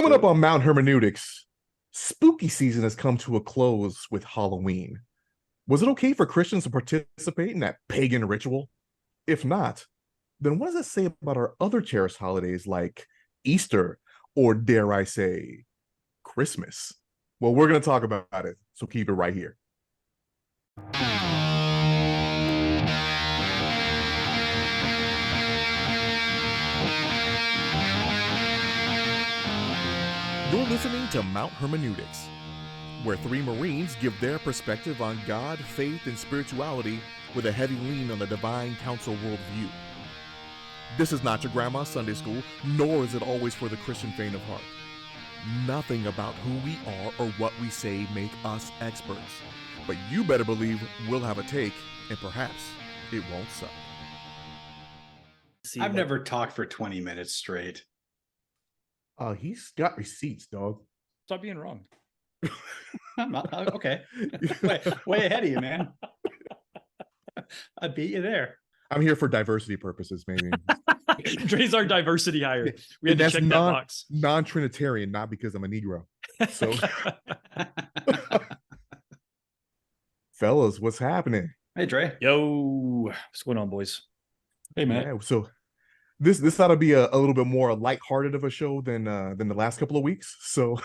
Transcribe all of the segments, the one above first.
Coming up on Mount Hermeneutics, spooky season has come to a close with Halloween. Was it okay for Christians to participate in that pagan ritual? If not, then what does it say about our other cherished holidays like Easter or, dare I say, Christmas? Well, we're going to talk about it, so keep it right here. You're listening to Mount Hermeneutics, where three Marines give their perspective on God, faith, and spirituality with a heavy lean on the divine council worldview. This is not your grandma's Sunday school, nor is it always for the Christian faint of heart. Nothing about who we are or what we say make us experts. But you better believe we'll have a take, and perhaps it won't suck. I've never talked for 20 minutes straight. He's got receipts, dog. Stop being wrong. I'm not, okay. way ahead of you, man. I beat you there. I'm here for diversity purposes, maybe. Dre's our diversity hire. We had to check that box. Non-Trinitarian, not because I'm a Negro. So, fellas, what's happening? Hey, Dre. Yo, what's going on, boys? Hey, man. Yeah, so this ought to be a little bit more lighthearted of a show than the last couple of weeks. So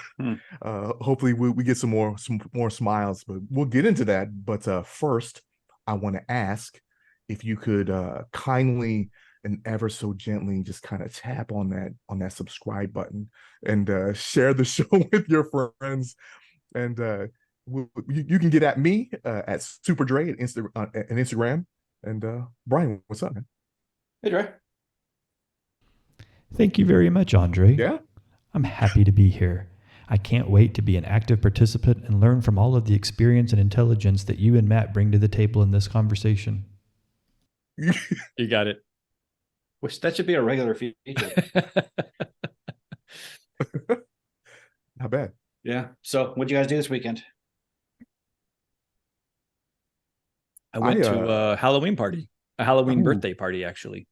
hopefully we get some more smiles, but we'll get into that. But first, I want to ask if you could kindly and ever so gently just kind of tap on that subscribe button and share the show with your friends. And you can get at me at Super Dre at Instagram. And Brian, what's up, man? Hey, Dre. Thank you very much, Andre. Yeah. I'm happy to be here. I can't wait to be an active participant and learn from all of the experience and intelligence that you and Matt bring to the table in this conversation. You got it. Which that should be a regular feature. Not bad. Yeah. So what'd you guys do this weekend? I went to a Halloween party, a Halloween birthday party, actually.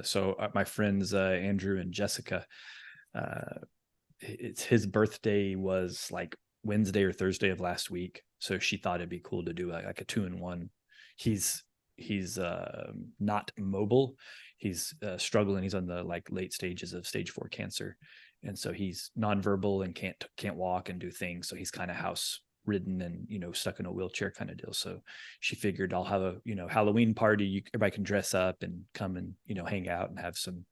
So my friends, Andrew and Jessica, his birthday was like Wednesday or Thursday of last week. So she thought it'd be cool to do like a 2-in-1. He's not mobile. He's struggling. He's on the late stages of stage 4 cancer. And so he's nonverbal and can't walk and do things. So he's kind of house ridden and, stuck in a wheelchair kind of deal. So she figured I'll have a, Halloween party. Everybody can dress up and come and, hang out and have some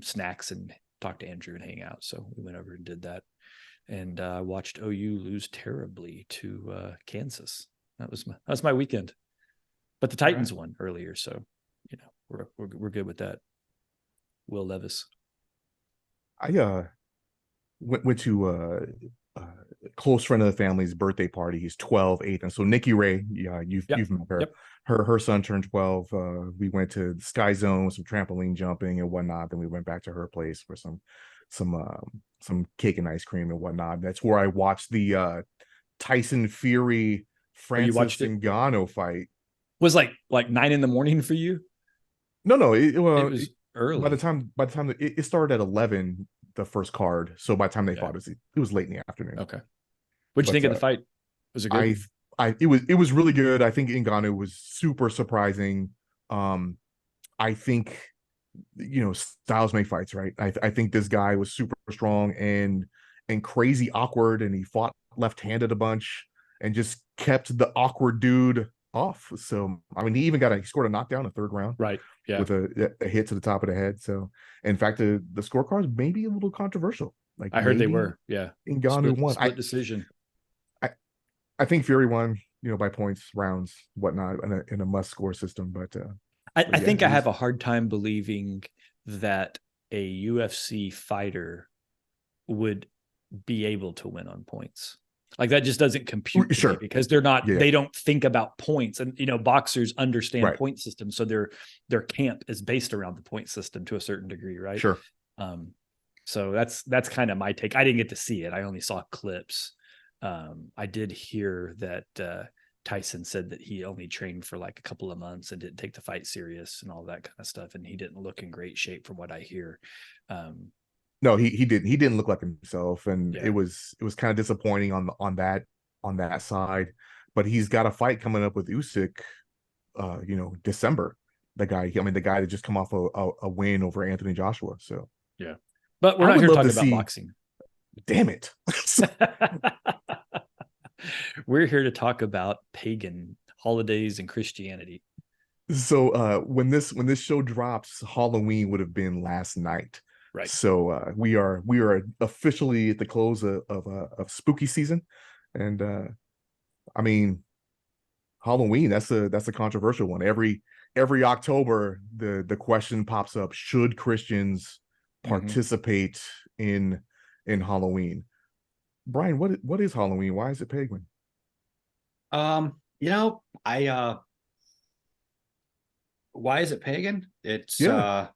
snacks and talk to Andrew and hang out. So we went over and did that. And I watched OU lose terribly to Kansas. That was my weekend. But the Titans won earlier. So, we're good with that. Will Levis. I went to a close friend of the family's birthday party. He's 12, 8. And so Nikki Ray, you've met her. Yep. Her son turned 12. We went to the Sky Zone, some trampoline jumping and whatnot. Then we went back to her place for some cake and ice cream and whatnot. That's where I watched the Tyson Fury Francis Ngannou fight. Was like 9 a.m. for you? No, it was early. By the time it started at 11, the first card. So by the time they fought, it was late in the afternoon. Okay. What'd you think of the fight? Was it good? It was really good. I think Ngannou was super surprising. I think styles make fights, right? I think this guy was super strong and crazy awkward, and he fought left-handed a bunch and just kept the awkward dude off. So he scored a knockdown in the 3rd round, right? Yeah, with a hit to the top of the head. So in fact, the scorecards may be a little controversial. I heard they were. Yeah, Ngannou won. Split decision. I think Fury won, by points, rounds, whatnot, in a must score system. But I think I have a hard time believing that a UFC fighter would be able to win on points. Like that just doesn't compute to me because they're not. Yeah. They don't think about points, and boxers understand point systems, so their camp is based around the point system to a certain degree, right? Sure. So that's kind of my take. I didn't get to see it. I only saw clips. I did hear that Tyson said that he only trained for like a couple of months and didn't take the fight serious and all that kind of stuff, and he didn't look in great shape from what I hear. No, he didn't look like himself, and Yeah. it was kind of disappointing on that side. But he's got a fight coming up with Usyk, December. The guy that just come off a win over Anthony Joshua. So Yeah. But we're I not would here to love talk to about see. boxing. Damn it! We're here to talk about pagan holidays and Christianity. So when this show drops, Halloween would have been last night. Right. So we are officially at the close of spooky season, and I mean Halloween. That's a controversial one. Every October, the question pops up: should Christians participate in Halloween? Brian, what is Halloween? Why is it pagan? I why is it pagan? It's Yeah.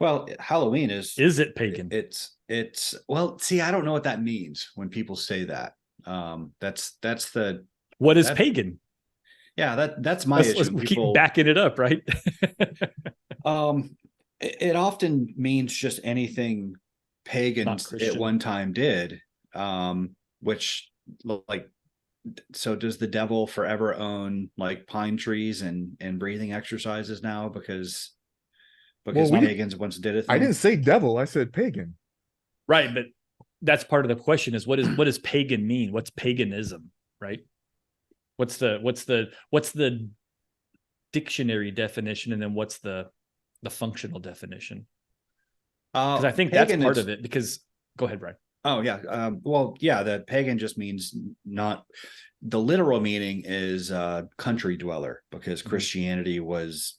well, Halloween is it pagan? It's well, see, I don't know what that means when people say that. That's the What is that, pagan? Yeah, that's my issue. Let's keep backing it up, right? It often means just anything pagans at one time did, which like, so does the devil forever own like pine trees and breathing exercises now because pagans once did a thing? I didn't say devil, I said pagan. Right, but that's part of the question is what does pagan mean? What's paganism, right? What's the dictionary definition, and then what's the functional definition? Because I think that's part of it. Because go ahead, Brian. Oh yeah, well yeah, the pagan just means not. The literal meaning is country dweller, because Christianity was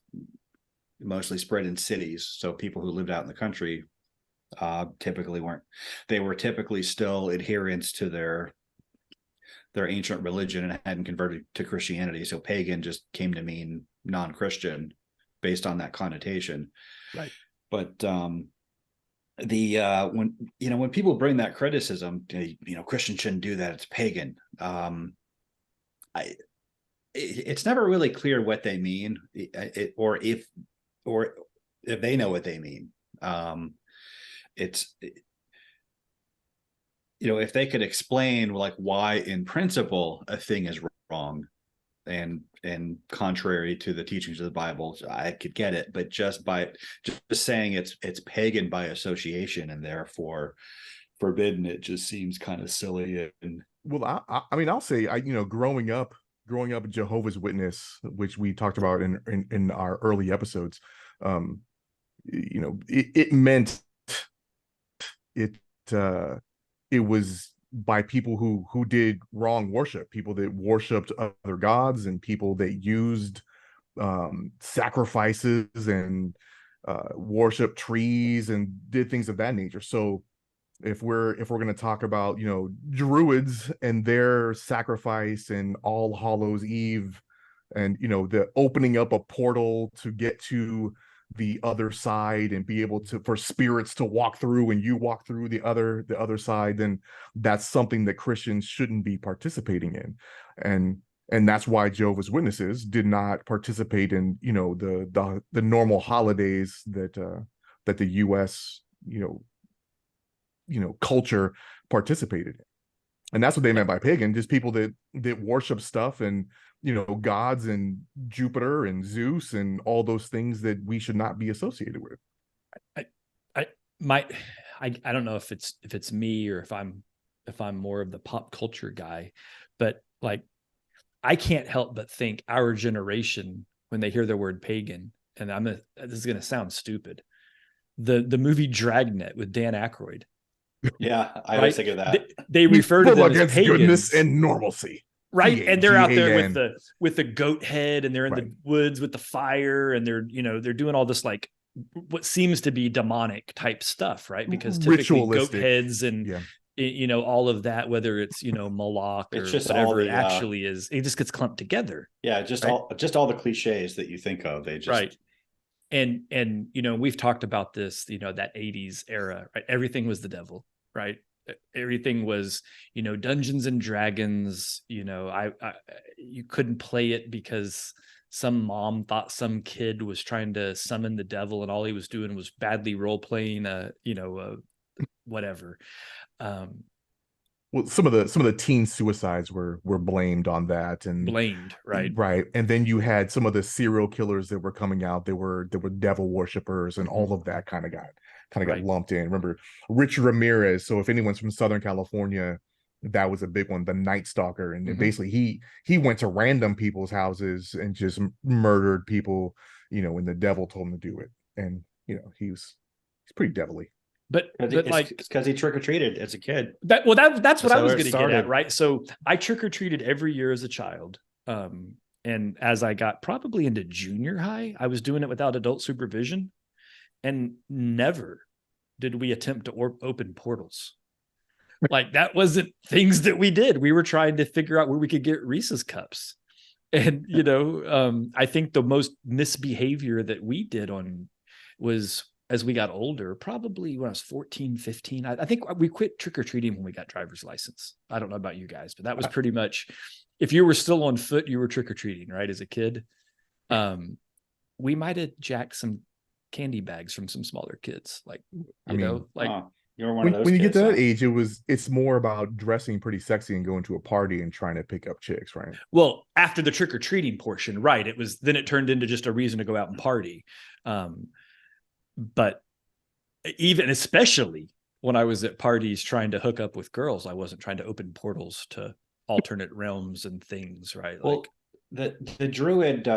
mostly spread in cities, so people who lived out in the country typically weren't. They were typically still adherents to their ancient religion and hadn't converted to Christianity. So pagan just came to mean non-Christian based on that connotation. Right. But when people bring that criticism, Christians shouldn't do that, it's pagan. It's never really clear what they mean, or if they know what they mean. If they could explain like why in principle a thing is wrong and contrary to the teachings of the Bible, I could get it. But just saying it's pagan by association and therefore forbidden, it just seems kind of silly. And well, I mean, I'll say, growing up Jehovah's Witness, which we talked about in our early episodes, it meant it was by people who did wrong worship, people that worshiped other gods, and people that used sacrifices and worship trees and did things of that nature. So if we're going to talk about Druids and their sacrifice and All Hallows Eve, and the opening up a portal to get to the other side and be able to, for spirits to walk through, and you walk through the other side, then that's something that Christians shouldn't be participating in. And that's why Jehovah's Witnesses did not participate in the normal holidays that the US culture participated in. And that's what they meant by pagan, just people that worship stuff and gods and Jupiter and Zeus and all those things that we should not be associated with. I don't know if it's me or if I'm more of the pop culture guy, but like I can't help but think our generation, when they hear the word pagan, and this is going to sound stupid, the movie Dragnet with Dan Aykroyd. Yeah, I always think of that. They refer to them as pagans. Goodness and normalcy. Right. P-A-G-A-N. And they're out there with the goat head, and they're in the woods with the fire, and they're doing all this like what seems to be demonic type stuff, right? Because typically goat heads and all of that, whether it's Moloch or just whatever it actually is, it just gets clumped together. Yeah, just all the cliches that you think of, they just right. And we've talked about this, that 80s era, right? Everything was the devil, right? Everything was, Dungeons and Dragons. You couldn't play it because some mom thought some kid was trying to summon the devil, and all he was doing was badly role playing a whatever. Well, some of the teen suicides were blamed on that, and Blamed, right? right. And then you had some of the serial killers that were coming out. There were devil worshippers, and all of that kind of got lumped in. Remember Richard Ramirez? So if anyone's from Southern California, that was a big one, the Night Stalker. And basically he went to random people's houses and just murdered people, and the devil told him to do it. And he's pretty devilly. But like, it's because he trick-or-treated as a kid. That's what I was going to get at, right? So I trick-or-treated every year as a child. And as I got probably into junior high, I was doing it without adult supervision. And never did we attempt to open portals. Like, that wasn't things that we did. We were trying to figure out where we could get Reese's cups. And, I think the most misbehavior that we did was as we got older, probably when I was 14, 15, I think we quit trick-or-treating when we got driver's license. I don't know about you guys, but that was pretty much, if you were still on foot, you were trick-or-treating, right? As a kid. We might've jacked some candy bags from some smaller kids. Like, you're one of those when you get kids, to that age, it's more about dressing pretty sexy and going to a party and trying to pick up chicks, right? Well, after the trick-or-treating portion, right. Then it turned into just a reason to go out and party. But especially when I was at parties trying to hook up with girls, I wasn't trying to open portals to alternate realms and things, right? Well, the Druid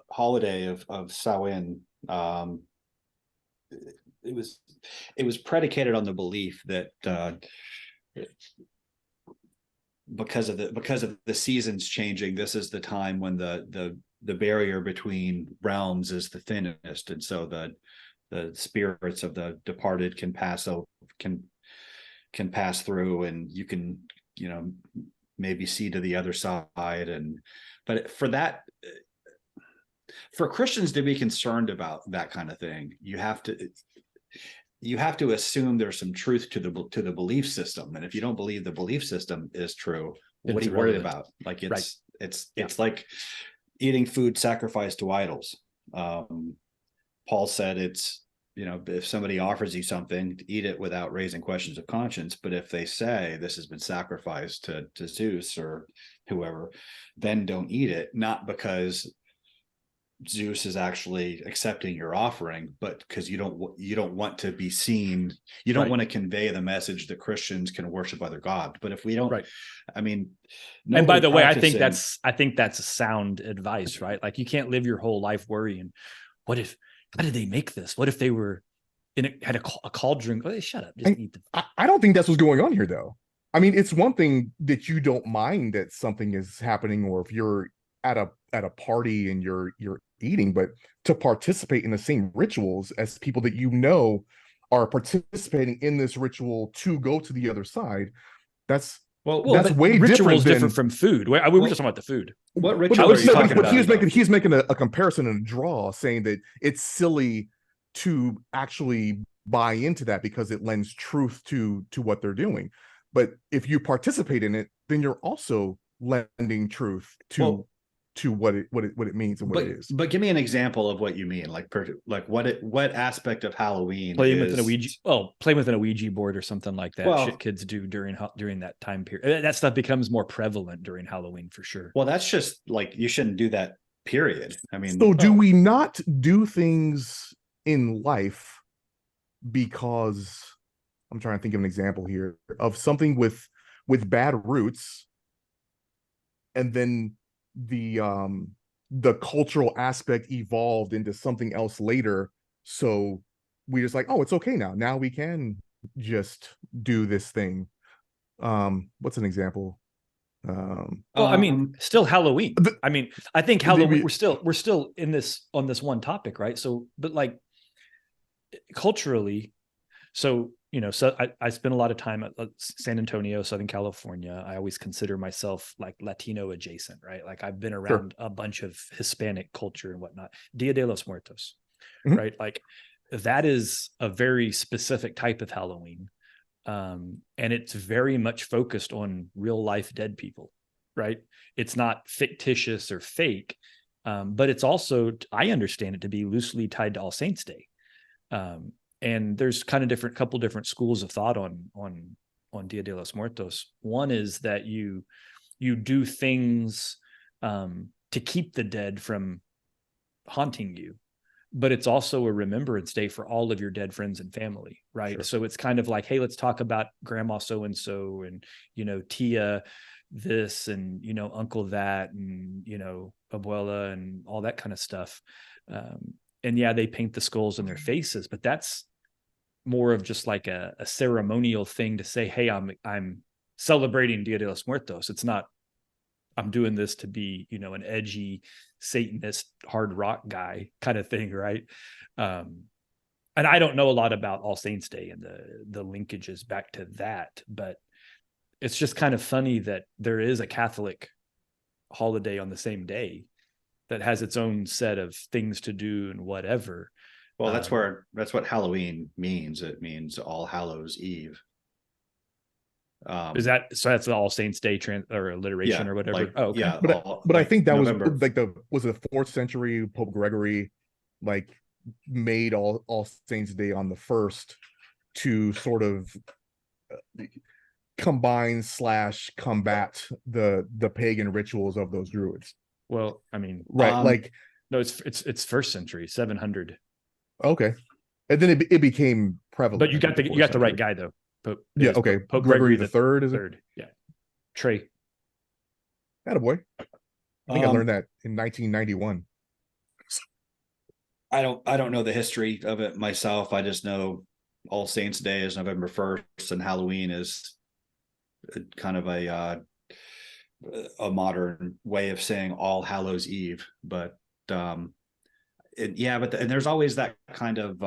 holiday of Samhain, it was predicated on the belief that because of the seasons changing, this is the time when the barrier between realms is the thinnest, and so the spirits of the departed can pass through, and you can maybe see to the other side. But for Christians to be concerned about that kind of thing, you have to assume there's some truth to the belief system. And if you don't believe the belief system is true, what are you worried about? Like, it's like eating food sacrificed to idols. Paul said it's, if somebody offers you something, to eat it without raising questions of conscience. But if they say this has been sacrificed to Zeus or whoever, then don't eat it. Not because Zeus is actually accepting your offering, but because you don't want to be seen. You don't want to convey the message that Christians can worship other gods. But if we don't, I mean, and by the way, I think that's a sound advice, right? Like, you can't live your whole life worrying, how did they make this? What if they were had a cauldron? Oh, shut up. Just eat them. I don't think that's what's going on here, though. I mean, it's one thing that you don't mind that something is happening, or if you're at a party and you're eating, but to participate in the same rituals as people that are participating in this ritual to go to the other side, that's way different from food. We were just talking about the food. What ritual are you talking about? He's making a comparison and a draw, saying that it's silly to actually buy into that because it lends truth to what they're doing. But if you participate in it, then you're also lending truth to what it means and what it is. But give me an example of what you mean. Like what aspect of Halloween playing with an Ouija board or something like that. Shit kids do during that time period. That stuff becomes more prevalent during Halloween for sure. Well, that's just like, you shouldn't do that, period. I mean, so do we not do things in life because, I'm trying to think of an example here of something with bad roots, and then the cultural aspect evolved into something else later, so we just like, oh, it's okay now we can just do this thing. What's an example? I mean, still Halloween. I think Halloween, we're still on this one topic, right? So, but like, culturally, so I spent a lot of time at San Antonio, Southern California. I always consider myself like Latino adjacent, right? Like, I've been around a bunch of Hispanic culture and whatnot. Dia de los Muertos, right? Like, that is a very specific type of Halloween. And it's very much focused on real life dead people, right? It's not fictitious or fake, but it's also, I understand it to be loosely tied to All Saints Day. and there's kind of couple different schools of thought on Dia de los Muertos. One is that you do things to keep the dead from haunting you, but it's also a remembrance day for all of your dead friends and family, right? Sure. So it's kind of like, hey, let's talk about grandma so and so, and Tia this, and uncle that, and abuela, and all that kind of stuff. And yeah, they paint the skulls in their faces, but that's more of just like a ceremonial thing to say, hey, I'm celebrating Dia de los Muertos. It's not, I'm doing this to be, an edgy Satanist hard rock guy kind of thing, right? And I don't know a lot about All Saints Day and the linkages back to that, but it's just kind of funny that there is a Catholic holiday on the same day that has its own set of things to do and whatever. Well, that's what Halloween means. It means All Hallows Eve. Is that so? That's the All Saints Day or alliteration or whatever. Like, oh, okay. Yeah, but I think that November. was like was it the 4th century Pope Gregory like made all Saints Day on the 1st to sort of combine / combat the pagan rituals of those druids. Well, I mean, right? Like, no, it's first century, 700. Okay, and then it became prevalent. But you got the right guy though. Pope, yeah. Okay. Pope Gregory the Third is it? Third. Yeah. Trey. Attaboy. I think I learned that in 1991. I don't know the history of it myself. I just know All Saints Day is November 1st, and Halloween is kind of a modern way of saying All Hallows Eve. But and there's always that kind of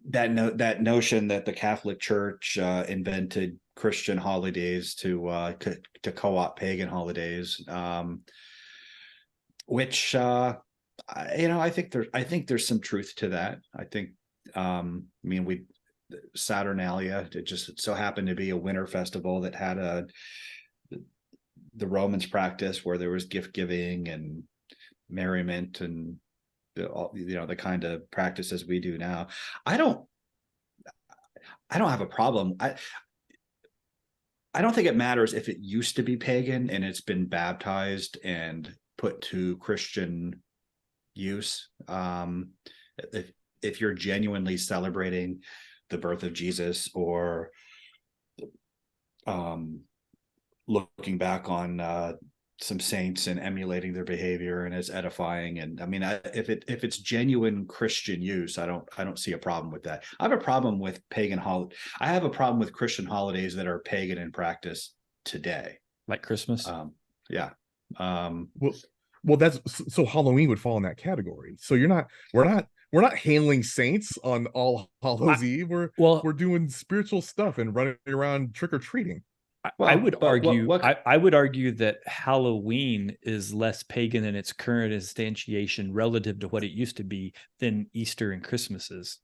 that notion that the Catholic Church invented Christian holidays to co-opt pagan holidays, which I think there's some truth to that. I think Saturnalia, it just so happened to be a winter festival that had the Romans practice where there was gift giving and merriment and the kind of practices we do now. I don't have a problem. I don't think it matters if it used to be pagan and it's been baptized and put to Christian use. If you're genuinely celebrating the birth of Jesus, or looking back on some saints and emulating their behavior and it's edifying, and if it's genuine Christian use, I don't see a problem with that. I have a problem with I have a problem with Christian holidays that are pagan in practice today, like Christmas. Yeah. Well, that's so Halloween would fall in that category. So we're not hailing saints on All Hallows Eve. We're doing spiritual stuff and running around trick or treating. I would argue that Halloween is less pagan in its current instantiation relative to what it used to be than Easter and Christmas is.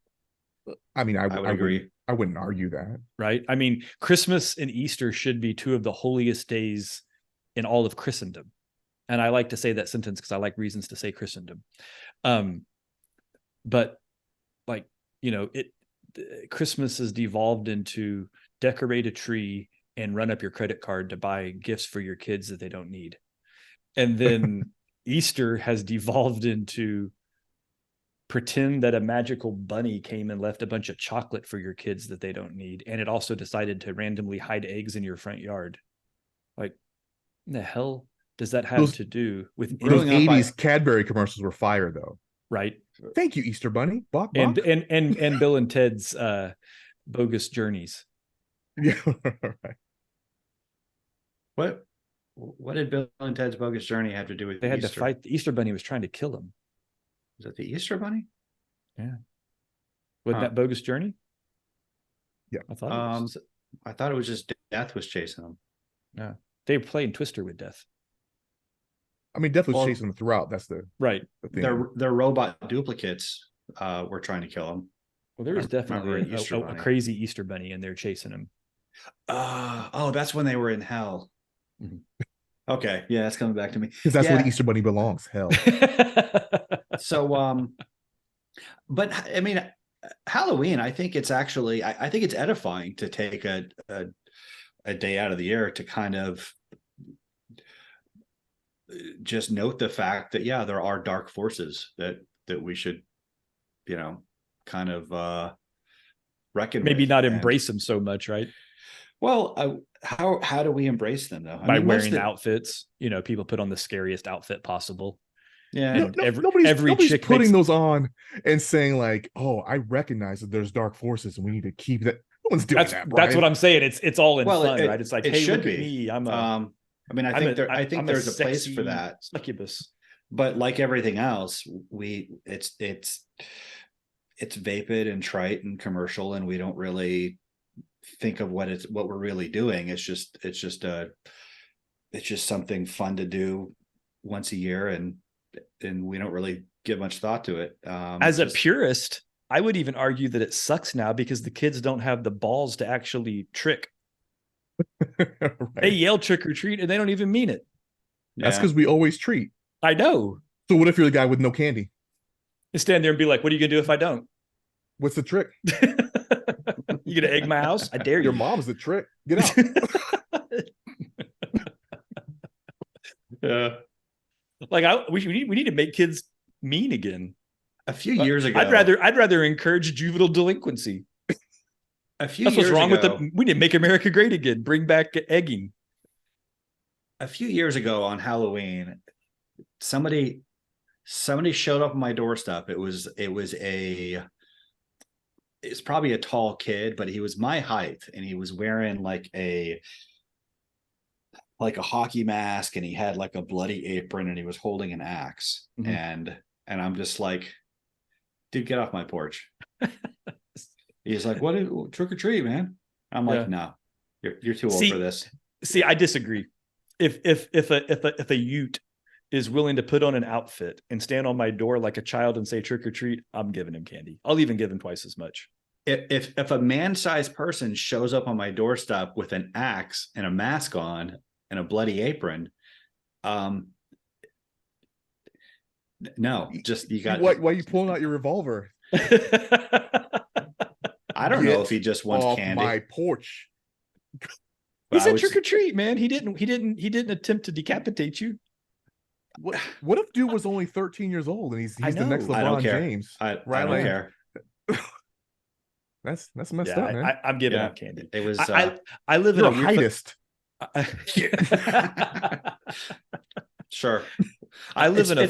I mean, I would agree. I wouldn't argue that. Right? I mean, Christmas and Easter should be two of the holiest days in all of Christendom. And I like to say that sentence because I like reasons to say Christendom. But like, Christmas has devolved into decorate a tree and run up your credit card to buy gifts for your kids that they don't need. And then Easter has devolved into pretend that a magical bunny came and left a bunch of chocolate for your kids that they don't need. And it also decided to randomly hide eggs in your front yard. Like, what the hell does that have to do with those 80s Cadbury commercials were fire though? Right. Thank you, Easter Bunny. Bok, bok. And Bill and Ted's Bogus Journeys. Yeah, right. What did Bill and Ted's Bogus Journey have to do with They had Easter? to fight. The Easter Bunny was trying to kill him. Is that the Easter Bunny? Yeah. Wasn't that Bogus Journey? Yeah. I thought it was just Death was chasing them. Yeah. They were playing Twister with Death. I mean, Death was chasing them throughout. That's the right. Their robot duplicates were trying to kill him. Well, there was definitely a crazy Easter Bunny in there chasing him. That's when they were in hell. Mm-hmm. Okay, yeah, that's coming back to me because that's where the Easter Bunny belongs. Hell. So, But I mean, Halloween, I think it's actually, I think it's edifying to take a day out of the year to kind of just note the fact that, yeah, there are dark forces that we should, you know, kind of reckon Maybe with. not And embrace them so much, right? well, how do we embrace them though? I By mean, wearing outfits. People put on the scariest outfit possible. yeah, And nobody's chick putting makes, those on and saying like, "Oh, I recognize that there's dark forces and we need to keep that." No one's doing that, Brian. that's what I'm saying. It's all in well, fun, right? It's like, it hey, should look at be. me. I mean, I think there's a place for that. Succubus. But like everything else, it's vapid and trite and commercial, and we don't really think of what we're really doing. It's just something fun to do once a year, and we don't really give much thought to it. As a purist, I would even argue that it sucks now because the kids don't have the balls to actually trick. Right. They yell trick or treat and they don't even mean it. That's because we always treat. I know. So what if you're the guy with no candy? You stand there and be like, what are you gonna do if I don't? What's the trick? You gonna egg my house? I dare you. Your mom's the trick. Get out. Yeah. Like we need to make kids mean again. A few years ago, I'd rather encourage juvenile delinquency. That's what's wrong with the. We need to make America great again. Bring back egging. A few years ago on Halloween, somebody showed up on my doorstep. It's probably a tall kid, but he was my height, and he was wearing like a hockey mask, and he had like a bloody apron, and he was holding an axe. Mm-hmm. And I'm just like, dude, get off my porch. He's like, what? Trick or treat, man. I'm like, no, you're too old for this. See, I disagree. If a Ute is willing to put on an outfit and stand on my door like a child and say trick or treat, I'm giving him candy. I'll even give him twice as much. If a man-sized person shows up on my doorstep with an axe and a mask on and a bloody apron, no, just you got. Why are you pulling out your revolver? I don't know if he just wants off candy. My porch. He said trick or treat, man. He didn't attempt to decapitate you. What if dude was only 13 years old and he's the next LeBron James? I don't care. That's messed up, man. I'm giving him candy. It was. I live in a heightist. Sure. I live in a.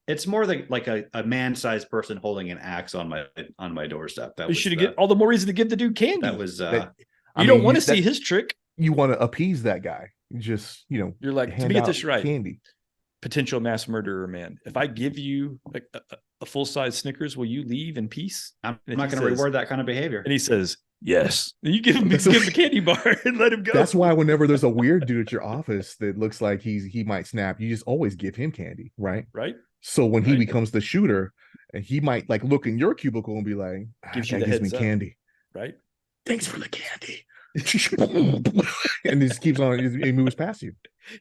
It's more like a man-sized person holding an axe on my doorstep. That you should get all the more reason to give the dude candy. That was. You don't want to see his trick. You want to appease that guy. Just you're like, to get this right. Candy. Potential mass murderer, man. If I give you a full-size Snickers, will you leave in peace? I'm not going to reward that kind of behavior. And he says, yes. And you give him the candy bar and let him go. That's why whenever there's a weird dude at your office that looks like he might snap, you just always give him candy, right? Right. So when he becomes the shooter, and he might like look in your cubicle and be like, gives me candy. Right. Thanks for the candy. And he just keeps on, he moves past you.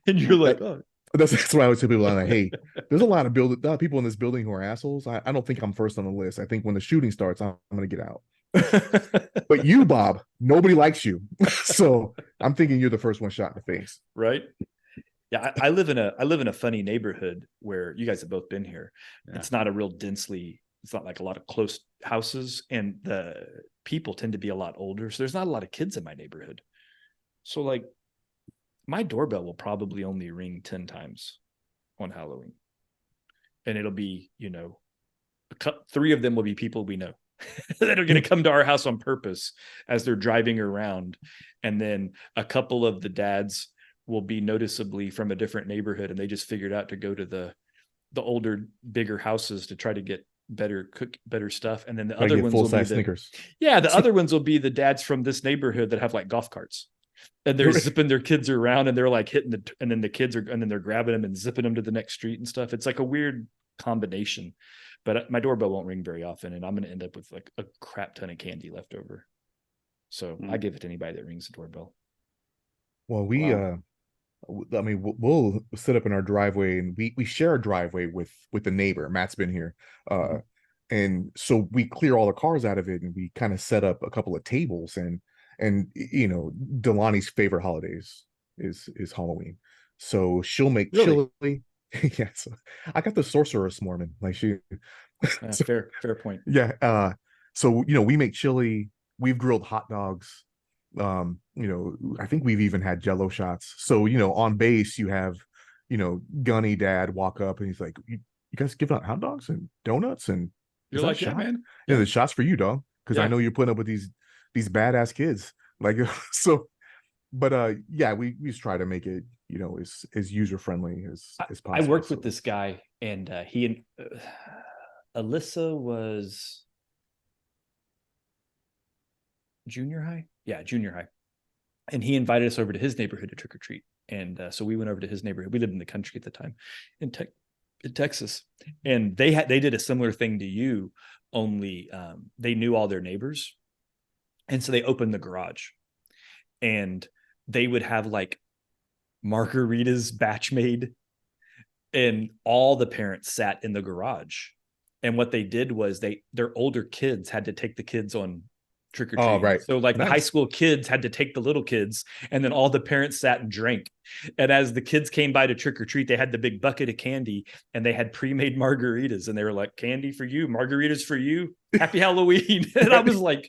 And you're like, oh. That's why I would tell people, I'm like, hey, there's a lot of people in this building who are assholes. I don't think I'm first on the list. I think when the shooting starts, I'm going to get out. But you, Bob, nobody likes you. So I'm thinking you're the first one shot in the face. Right. Yeah. I live in a funny neighborhood where you guys have both been here. Yeah. It's not like a lot of close houses, and the people tend to be a lot older. So there's not a lot of kids in my neighborhood. So like, my doorbell will probably only ring 10 times on Halloween. And it'll be, 3 of them will be people we know that are going to come to our house on purpose as they're driving around. And then a couple of the dads will be noticeably from a different neighborhood, and they just figured out to go to the older, bigger houses to try to get better stuff. And then the other ones will be Snickers. The other ones will be the dads from this neighborhood that have like golf carts. And they're zipping their kids around, and they're like hitting and then they're grabbing them and zipping them to the next street and stuff. It's like a weird combination, but my doorbell won't ring very often, and I'm going to end up with like a crap ton of candy left over. So I give it to anybody that rings the doorbell. Well, we'll sit up in our driveway, and we share a driveway with the neighbor. Matt's been here. And so we clear all the cars out of it, and we kind of set up a couple of tables. And Delani's favorite holidays is Halloween, so she'll make Really? chili. Yeah, so I got the sorceress Mormon, like she. So, Fair point. yeah, so we make chili. We've grilled hot dogs. I think we've even had Jello shots. So on base you have Gunny dad walk up, and he's like, you guys giving out hot dogs and donuts, and is You're that a like, yeah, shot? man. Yeah, the shots for you, dog, because I Yeah. know you're putting up with these badass kids. Like, so, but yeah, we just try to make it as user friendly as I possible. worked with So, this guy, and he and Alyssa was junior high. Yeah, junior high. And he invited us over to his neighborhood to trick or treat. And so we went over to his neighborhood. We lived in the country at the time in Texas. And they did a similar thing to you, only they knew all their neighbors. And so they opened the garage, and they would have like margaritas batch made, and all the parents sat in the garage. And what they did was their older kids had to take the kids on trick or treat. oh, right. So like the high Nice. school kids had to take the little kids, and then all the parents sat and drank. And as the kids came by to trick or treat, they had the big bucket of candy, and they had pre-made margaritas, and they were like, candy for you, margaritas for you, happy Halloween. And I was like,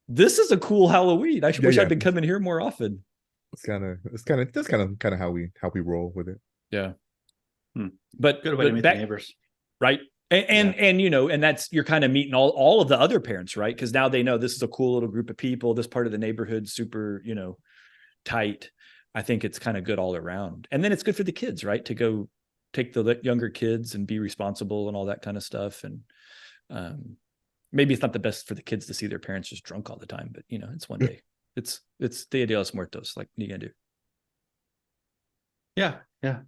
this is a cool Halloween. I wish I'd been coming here more often. That's kind of how we roll with it. Yeah. But Good way to meet the neighbors. Right. And and that's, you're kind of meeting all of the other parents, right? Because now they know this is a cool little group of people. This part of the neighborhood, super, tight. I think it's kind of good all around. And then it's good for the kids, right? To go take the younger kids and be responsible and all that kind of stuff. And maybe it's not the best for the kids to see their parents just drunk all the time, but it's one day. It's Dia de los Muertos. Like, what are you gonna do? Yeah. Yeah.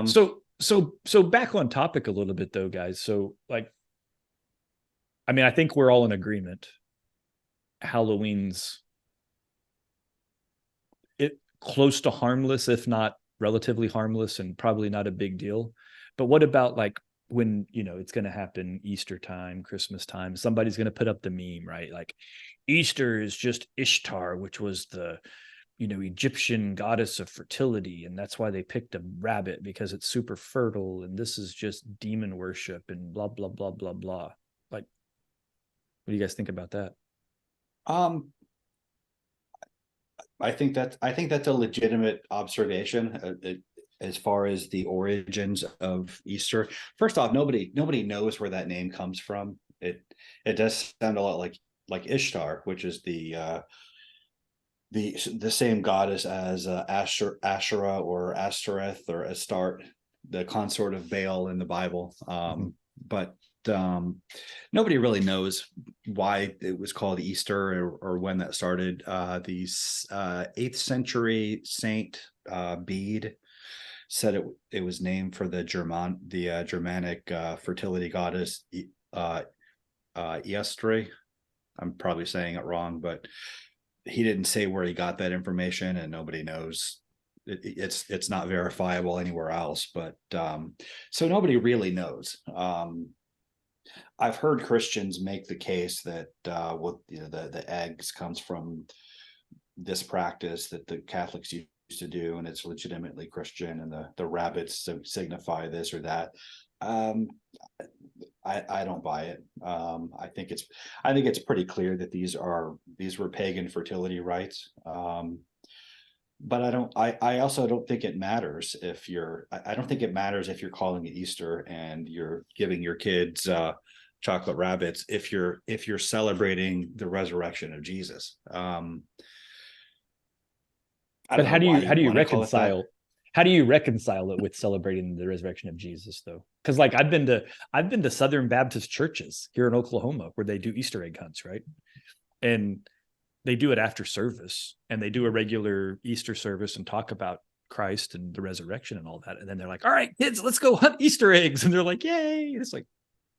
So back on topic a little bit though, guys. So like, I mean, I think we're all in agreement. Halloween's close to harmless, if not relatively harmless, and probably not a big deal. But what about like when, it's going to happen Easter time, Christmas time, somebody's going to put up the meme, right? Like, Easter is just Ishtar, which was the Egyptian goddess of fertility, and that's why they picked a rabbit, because it's super fertile, and this is just demon worship and blah blah blah blah blah. Like, what do you guys think about that? I think that's a legitimate observation as far as the origins of Easter. First off, nobody knows where that name comes from. It does sound a lot like Ishtar, which is the same goddess as Asherah or Ashtoreth or Astarte, the consort of Baal in the Bible. But nobody really knows why it was called Easter or when that started. The 8th century Saint Bede said it was named for the Germanic fertility goddess Eastre. I'm probably saying it wrong, but he didn't say where he got that information, and nobody knows. It's not verifiable anywhere else, but so nobody really knows. I've heard Christians make the case that the eggs comes from this practice that the Catholics used to do, and it's legitimately Christian, and the rabbits signify this or that. I don't buy it. I think it's pretty clear that these were pagan fertility rites. But I also don't think it matters if you're calling it Easter and you're giving your kids chocolate rabbits if you're celebrating the resurrection of Jesus. But how do you reconcile it with celebrating the resurrection of Jesus though? Because like I've been to Southern Baptist churches here in Oklahoma where they do Easter egg hunts, right? And they do it after service, and they do a regular Easter service and talk about Christ and the resurrection and all that. And then they're like, all right, kids, let's go hunt Easter eggs. And they're like, yay. And it's like,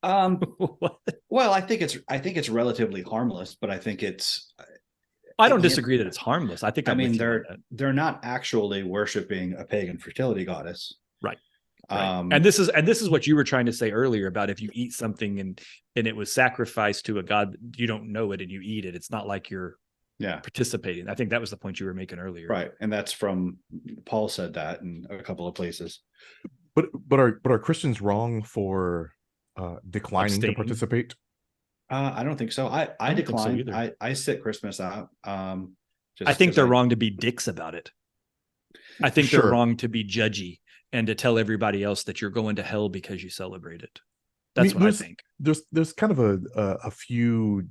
well, I think it's relatively harmless, but I think I don't disagree that it's harmless. I think they're not actually worshiping a pagan fertility goddess. Right. Right. And this is what you were trying to say earlier about if you eat something and it was sacrificed to a god, you don't know it and you eat it. It's not like you're participating. I think that was the point you were making earlier. Right. And that's from Paul said that in a couple of places. But are Christians wrong for declining Abstaining? to participate? I don't think so. I decline. So I sit Christmas out. I think they're wrong to be dicks about it. I think they're wrong to be judgy and to tell everybody else that you're going to hell because you celebrate it. That's what I think. There's kind of a few,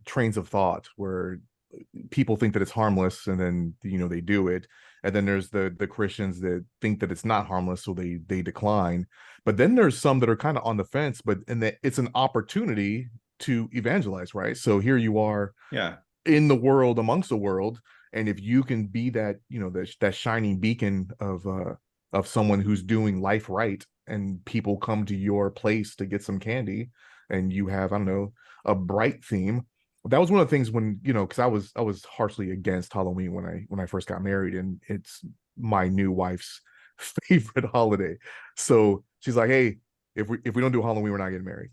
trains of thought where people think that it's harmless and then, they do it. And then there's the Christians that think that it's not harmless, so they decline. But then there's some that are kind of on the fence, but that it's an opportunity to evangelize, right? So here you are in the world, amongst the world. And if you can be that, that shining beacon of someone who's doing life right, and people come to your place to get some candy, and you have, I don't know, a bright theme. That was one of the things when, because I was harshly against Halloween when I first got married, and it's my new wife's favorite holiday. So she's like, hey, if we don't do Halloween, we're not getting married.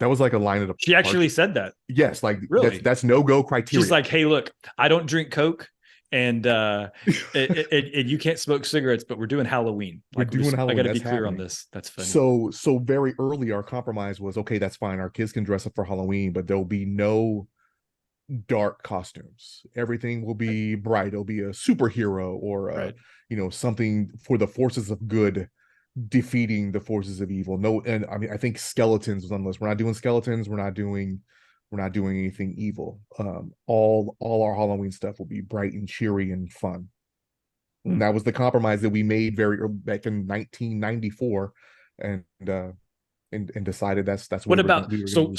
That was like a line of the She actually said that. Yes, like really? That's no-go criteria. She's like, hey, look, I don't drink Coke. And you can't smoke cigarettes, but we're doing Halloween. We're doing Halloween. I got to be clear on this. That's funny. So very early, our compromise was, okay, that's fine. Our kids can dress up for Halloween, but there'll be no dark costumes. Everything will be bright. It'll be a superhero or something for the forces of good defeating the forces of evil. No, and I mean, I think skeletons was on the list. We're not doing skeletons. We're not doing anything evil. All our Halloween stuff will be bright and cheery and fun. And that was the compromise that we made very early, back in 1994, and decided that's what about so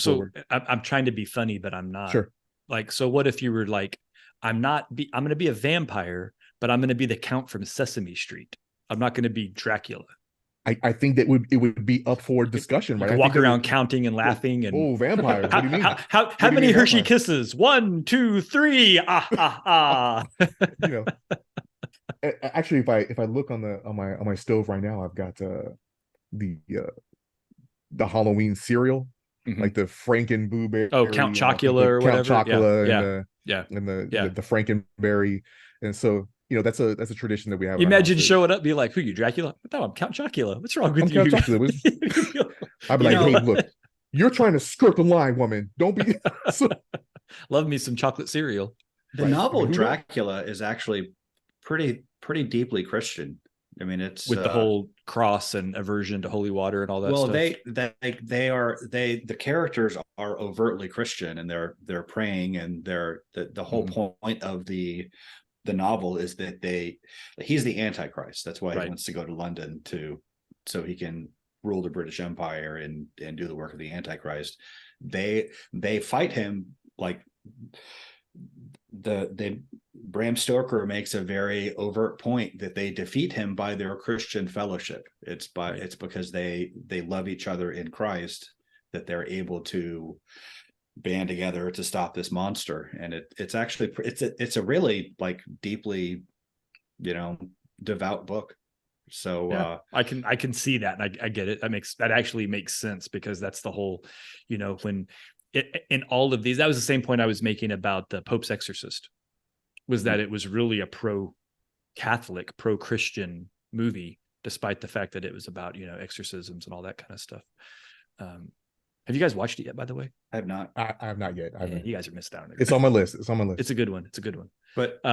I'm trying to be funny, but I'm not. Sure. Like, so what if you were like, I'm going to be a vampire, but I'm going to be the Count from Sesame Street. I'm not going to be Dracula. I think that it would be up for discussion, right? Walk around counting and laughing and vampires. What do you mean? How many Hershey Kisses? 1, 2, 3. Actually, if I look on my stove right now, I've got the Halloween cereal, like the Franken Blueberry. Oh, Count Chocula or whatever. Count Chocula and the Frankenberry, and so. That's a tradition that we have. Imagine showing up, be like, "Who you, Dracula?" No, I'm Count Chocula. What's wrong with you? Count Chocula. I'd be like, "Hey, look, you're trying to skirt the line, woman. Don't be." Love me some chocolate cereal. The novel Dracula is actually pretty deeply Christian. I mean, it's with the whole cross and aversion to holy water and all that. Well, stuff. the characters are overtly Christian, and they're praying, and the whole point of the novel is that he's the Antichrist. That's why he wants to go to London so he can rule the British Empire and do the work of the Antichrist. They fight him, like the Bram Stoker makes a very overt point that they defeat him by their Christian fellowship. It's because they love each other in Christ that they're able to band together to stop this monster. And it's actually it's a really like deeply devout book. So I can see that, and I get it. That actually makes sense, because that's the whole, when in all of these, that was the same point I was making about the Pope's Exorcist, was that it was really a pro-Catholic, pro-Christian movie, despite the fact that it was about exorcisms and all that kind of stuff. Have you guys watched it yet, by the way? I have not. I have not yet. You guys are missed out on it. It's on my list. It's a good one. But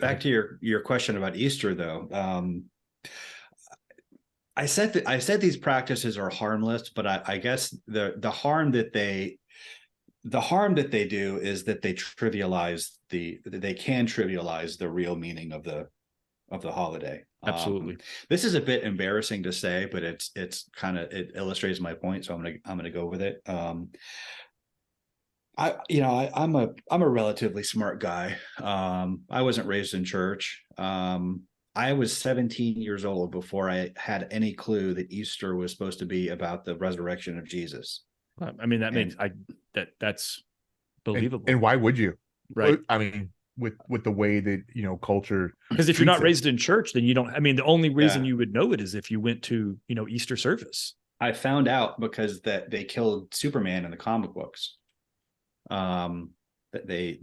back to your question about Easter, though. I said these practices are harmless, but I guess the harm that they do is that they can trivialize the real meaning of the holiday. Absolutely. This is a bit embarrassing to say, but it illustrates my point, so I'm gonna go with it. I'm a relatively smart guy. I wasn't raised in church. I was 17 years old before I had any clue that Easter was supposed to be about the resurrection of Jesus. I mean, that means that's believable. And why would you? Right. I mean, with the way that culture Because if you're treats not it. raised in church, then you don't. I mean, the only reason Yeah. you would know it is if you went to Easter service. I found out because that they killed Superman in the comic books. That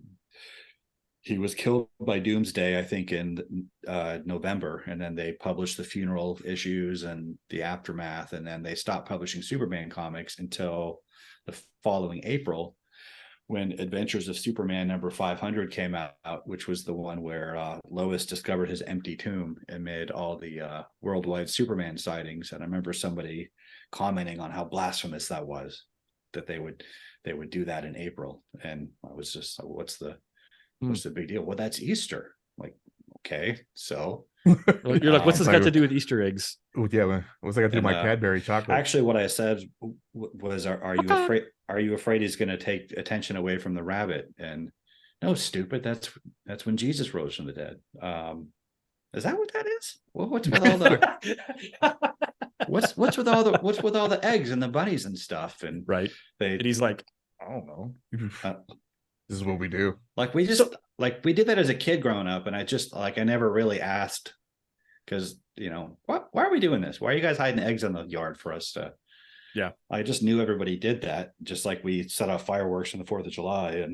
he was killed by Doomsday, I think, in November, and then they published the funeral issues and the aftermath, and then they stopped publishing Superman comics until the following April, when Adventures of Superman number 500 came out, which was the one where Lois discovered his empty tomb amid all the worldwide Superman sightings. And I remember somebody commenting on how blasphemous that was, that they would do that in April. And I was just, what's the big deal? Well, that's Easter. Like, okay, so You're like, what's this got to do with Easter eggs? Yeah, man. What's that got to do with my Cadbury chocolate? Actually, what I said was, are you afraid? Are you afraid he's going to take attention away from the rabbit? And no, stupid. That's when Jesus rose from the dead. Is that what that is? Well, what's with all the what's with all the eggs and the bunnies and stuff? And right. And he's like, I don't know. This is what we do. Like we just we did that as a kid growing up, and I never really asked, because why are we doing this? Why are you guys hiding eggs in the yard for us to? Yeah, I just knew everybody did that, just like we set off fireworks on the 4th of July.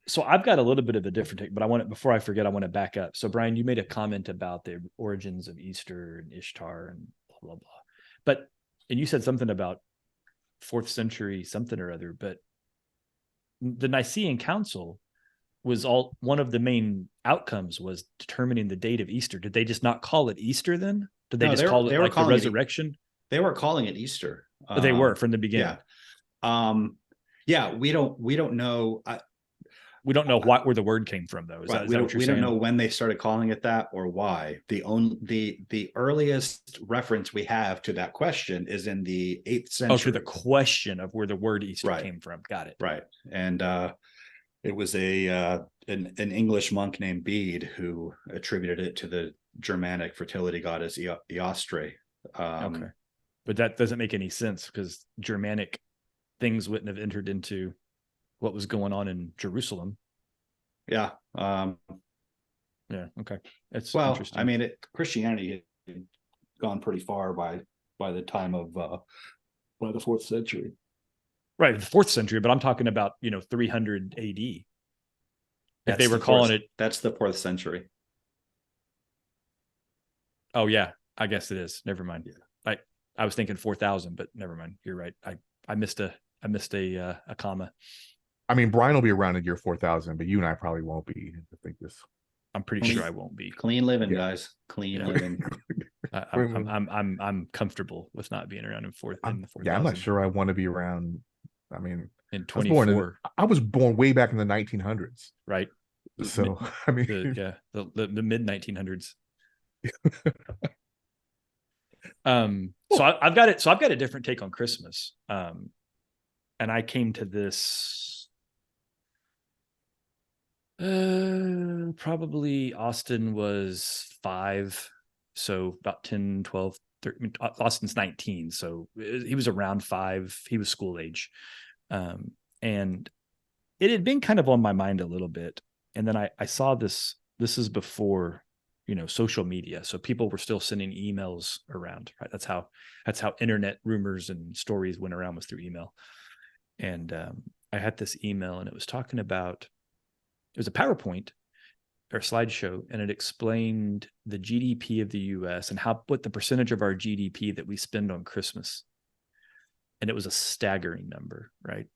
So I've got a little bit of a different take, but before I forget, I want to back up. So Brian, you made a comment about the origins of Easter and Ishtar and blah blah blah, and you said something about 4th century something or other, but the Nicene Council was one of the main outcomes was determining the date of Easter. Did they just not call it Easter then? Did they just call it like the resurrection? They were calling it Easter. They were from the beginning. Yeah. We don't know. We don't know where the word came from, though. We don't know when they started calling it that or why. The earliest reference we have to that question is in the 8th century. Oh, for the question of where the word Easter came from. Got it. Right. And it was an English monk named Bede who attributed it to the Germanic fertility goddess Eostre. Okay. But that doesn't make any sense, because Germanic things wouldn't have entered into what was going on in Jerusalem. Yeah. Yeah. Okay. It's interesting. I mean, Christianity had gone pretty far by the time of by the 4th century. Right, the 4th century, but I'm talking about 300 AD. If they were calling it, that's the 4th century. Oh yeah, I guess it is. Never mind. Yeah. I was thinking 4,000, but never mind. You're right. I missed a comma. I mean, Brian will be around in year 4,000, but you and I probably won't be. I think this. I'm pretty sure I won't be. Clean living, guys. Clean living. I'm comfortable with not being around in the 4,000. Yeah, I'm not sure I want to be around. I mean, in 24. I was born way back in the 1900s. Right. So I mean, the mid 1900s. So I've got it. So I've got a different take on Christmas. And I came to this probably Austin was 5, so about 10, 12, 13. Austin's 19, so he was around 5. He was school age. And it had been kind of on my mind a little bit. And then I saw this is before social media, so people were still sending emails around, right? That's how internet rumors and stories went around, was through email. And I had this email, and it was talking about, it was a PowerPoint or slideshow, and it explained the GDP of the US and what the percentage of our GDP that we spend on Christmas. And it was a staggering number, right?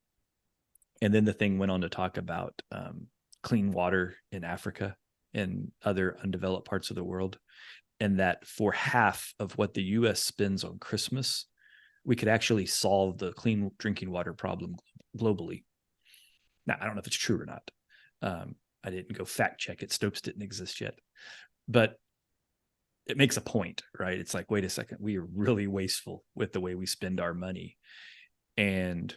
And then the thing went on to talk about clean water in Africa and other undeveloped parts of the world, and that for half of what the US spends on Christmas, we could actually solve the clean drinking water problem globally. Now, I don't know if it's true or not. I didn't go fact check it. Stopes didn't exist yet, but it makes a point, right? It's like, wait a second, we are really wasteful with the way we spend our money. And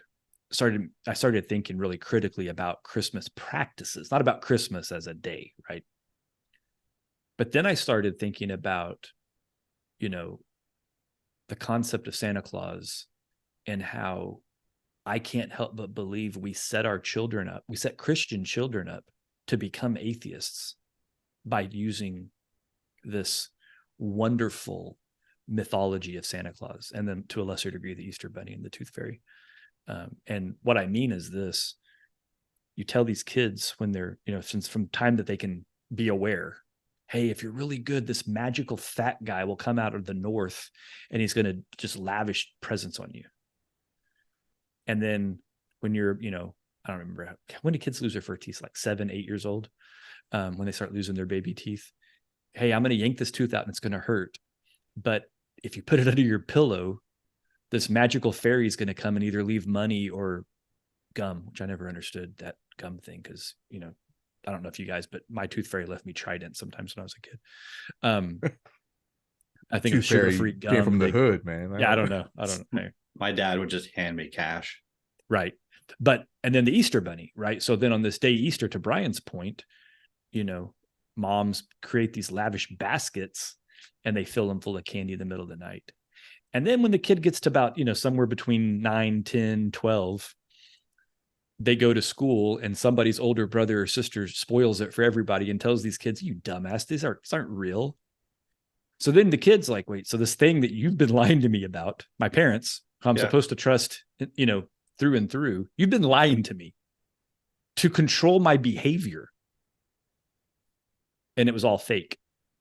I started thinking really critically about Christmas practices, not about Christmas as a day, right? But then I started thinking about, the concept of Santa Claus, and how I can't help but believe we set Christian children up to become atheists by using this wonderful mythology of Santa Claus, and then to a lesser degree, the Easter Bunny and the Tooth Fairy. And what I mean is this: you tell these kids when they're, since from time that they can be aware, hey, if you're really good, this magical fat guy will come out of the north and he's going to just lavish presents on you. And then when you're, I don't remember when do kids lose their first teeth, like 7, 8 years old, when they start losing their baby teeth. Hey, I'm going to yank this tooth out and it's going to hurt. But if you put it under your pillow, this magical fairy is going to come and either leave money or gum, which I never understood that gum thing. Cause I don't know if you guys, but my tooth fairy left me Trident sometimes when I was a kid. I think it was sugar-free gum. Came from the hood, man. I don't know. My dad would just hand me cash. Right. And then the Easter Bunny, right? So then on this day, Easter, to Brian's point, moms create these lavish baskets and they fill them full of candy in the middle of the night. And then when the kid gets to about, somewhere between 9, 10, 12, they go to school and somebody's older brother or sister spoils it for everybody and tells these kids, you dumbass, these aren't real. So then the kid's like, wait, so this thing that you've been lying to me about, my parents, who I'm supposed to trust, through and through, you've been lying to me to control my behavior. And it was all fake.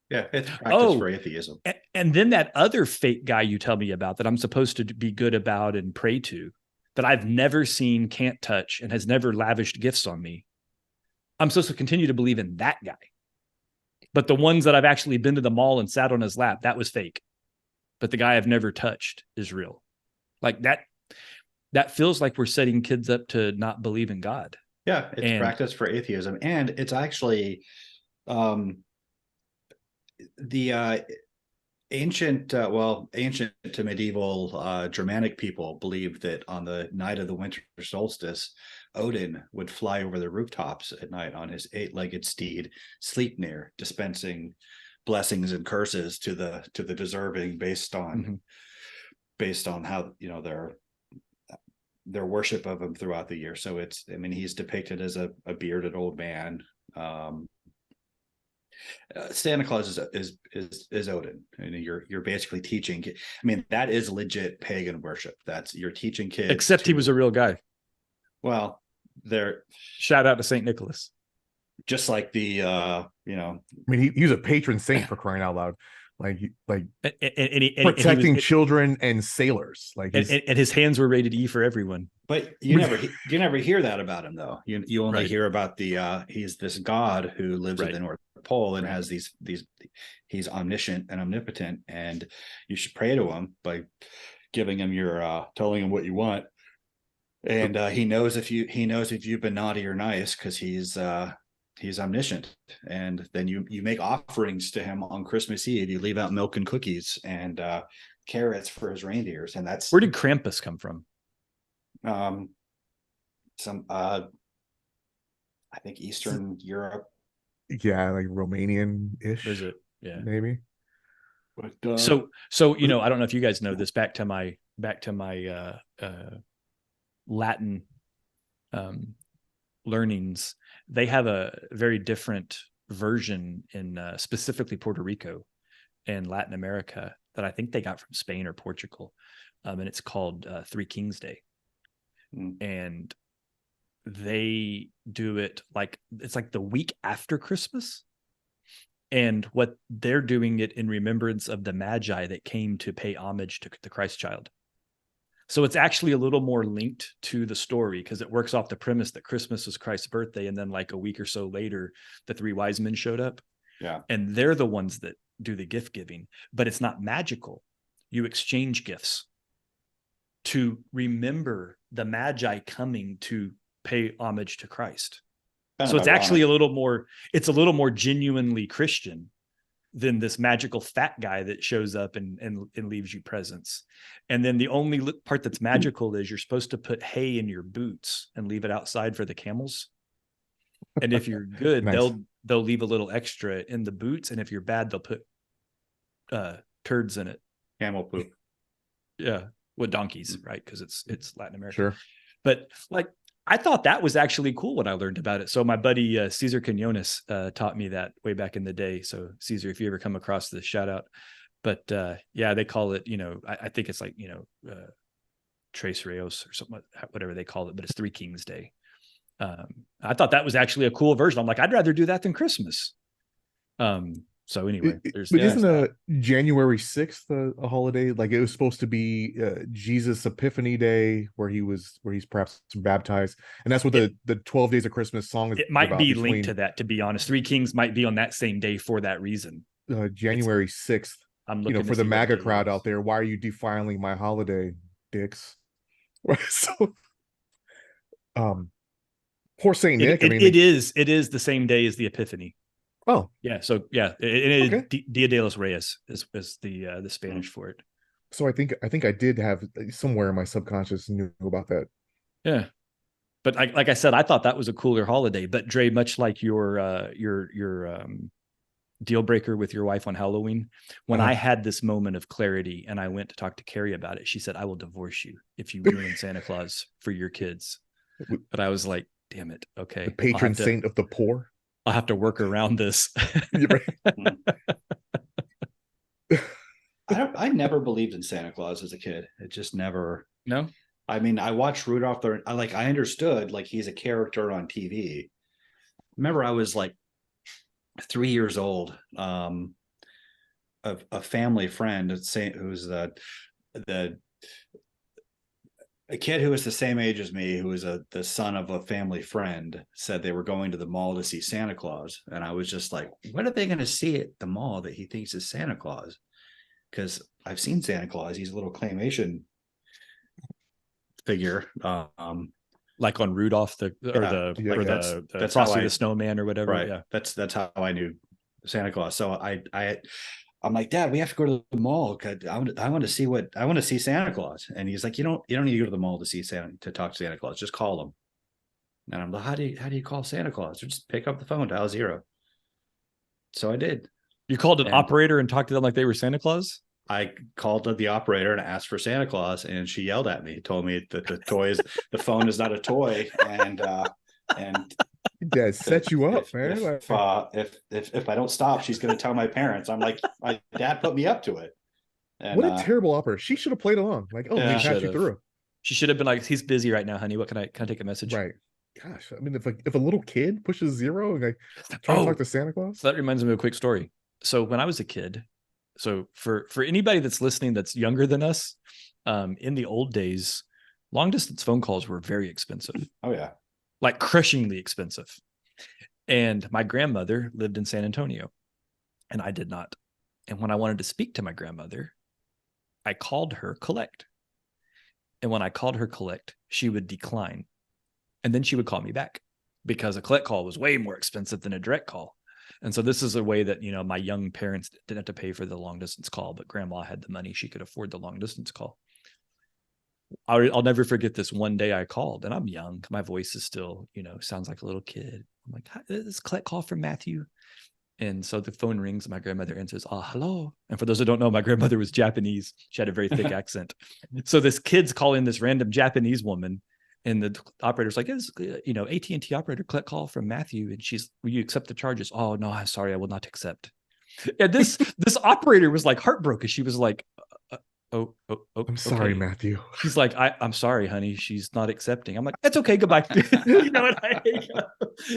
Yeah, it's practice for atheism. And then that other fake guy you tell me about that I'm supposed to be good about and pray to, that I've never seen, can't touch, and has never lavished gifts on me, I'm supposed to continue to believe in that guy. But the ones that I've actually been to the mall and sat on his lap, that was fake. But the guy I've never touched is real. Like that feels like we're setting kids up to not believe in God. Yeah, it's practice for atheism. And it's actually the ancient to medieval Germanic people believed that on the night of the winter solstice, Odin would fly over the rooftops at night on his 8-legged steed, Sleipnir, dispensing blessings and curses to the deserving based on how their worship of him throughout the year. So he's depicted as a bearded old man. Santa Claus is Odin, and you're basically teaching. That is legit pagan worship. You're teaching kids. Except he was a real guy. Well, shout out to Saint Nicholas. Just like the he was a patron saint, for crying out loud. Like and protecting children and sailors. And his hands were rated E for everyone. But you never hear that about him, though. You only hear about he's this god who lives at the North Pole and has these he's omniscient and omnipotent, and you should pray to him by giving him your telling him what you want, and he knows if you've been naughty or nice, because he's omniscient. And then you make offerings to him on Christmas Eve. You leave out milk and cookies and carrots for his reindeers. And that's where did Krampus come from? I think Eastern Europe. Yeah, like Romanian-ish. Is it? Yeah, maybe. But, so I don't know if you guys know this. Back to my Latin learnings. They have a very different version in specifically Puerto Rico and Latin America that I think they got from Spain or Portugal, and it's called Three Kings Day. And they do it it's like the week after Christmas, and what they're doing it in remembrance of the Magi that came to pay homage to the Christ child. So it's actually a little more linked to the story, because it works off the premise that Christmas was Christ's birthday, and then like a week or so later, the 3 wise men showed up. Yeah, and they're the ones that do the gift giving, but it's not magical. You exchange gifts to remember the Magi coming to pay homage to Christ. So it's actually a little more genuinely Christian than this magical fat guy that shows up and leaves you presents. And then the only part that's magical is you're supposed to put hay in your boots and leave it outside for the camels. And if you're good, Nice. they'll leave a little extra in the boots. And if you're bad, they'll put turds in it. Camel poop. Yeah. With donkeys, right? Because it's Latin America. Sure. But like, I thought that was actually cool when I learned about it. So my buddy Caesar Quinones taught me that way back in the day. So Caesar, if you ever come across this, shout out. But yeah, they call it, I think it's like, Tres Reyes or something, whatever they call it, but it's Three Kings Day. I thought that was actually a cool version. I'm like, I'd rather do that than Christmas. So anyway, but isn't January 6th a holiday? Like it was supposed to be Jesus Epiphany Day, where he's perhaps baptized, and that's what the 12 Days of Christmas song is. It might be linked to that, to be honest. Three Kings might be on that same day for that reason. January 6th. I'm looking for the MAGA crowd out there. Why are you defiling my holiday, dicks? So, poor Saint Nick. It is the same day as the Epiphany. Oh, yeah. So yeah, Dia de los Reyes is the Spanish for it. So I think I did have somewhere in my subconscious knew about that. Yeah, but like I said, I thought that was a cooler holiday. But Dre, much like your deal breaker with your wife on Halloween, when I had this moment of clarity and I went to talk to Carrie about it, she said, "I will divorce you if you ruin Santa Claus for your kids." But I was like, "Damn it, okay." The patron saint of the poor. I'll have to work around this. I never believed in Santa Claus as a kid. It just never. No. I mean, I watched Rudolph. I understood like he's a character on TV. Remember, I was like 3 years old. A family friend, who's a kid who was the same age as me, who was the son of a family friend, said they were going to the mall to see Santa Claus. And I was just like, what are they going to see at the mall that he thinks is Santa Claus? Because I've seen Santa Claus. He's a little claymation figure. Like on Rudolph, that's Frosty the Snowman or whatever. Right. Yeah. That's how I knew Santa Claus. So I'm like, Dad, we have to go to the mall because I want to see Santa Claus. And he's like, you don't need to go to the mall to talk to Santa Claus. Just call him. And I'm like, how do you call Santa Claus? Or just pick up the phone, dial 0. So I did. You called an operator and talked to them like they were Santa Claus? I called the operator and asked for Santa Claus, and she yelled at me, told me that the phone is not a toy, and Dad set you up, man. If I don't stop, she's going to tell my parents. I'm like, my dad put me up to it. And, what a terrible operator. She should have played along. Like, let me patch you through. She should have been like, he's busy right now, honey. What can I take a message? Right. Gosh, I mean, if a little kid pushes 0 and like trying to talk to Santa Claus. So that reminds me of a quick story. So when I was a kid, so for anybody that's listening that's younger than us, in the old days, long distance phone calls were very expensive. Oh yeah. Like crushingly expensive. And my grandmother lived in San Antonio and I did not. And when I wanted to speak to my grandmother, I called her collect. And when I called her collect, she would decline. And then she would call me back because a collect call was way more expensive than a direct call. And so this is a way that, my young parents didn't have to pay for the long distance call, but grandma had the money. She could afford the long distance call. I'll never forget this one day I called, and I'm young. My voice is still, sounds like a little kid. I'm like, this is a collect call from Matthew. And so the phone rings and my grandmother answers, hello. And for those who don't know, my grandmother was Japanese. She had a very thick accent. So this kid's calling this random Japanese woman. And the operator's like, it's, AT&T operator, collect call from Matthew. And will you accept the charges? Oh, no, I'm sorry. I will not accept. And this operator was like heartbroken. She was like, oh, I'm sorry, okay. Matthew. She's like, I'm sorry, honey. She's not accepting. I'm like, that's okay. Goodbye.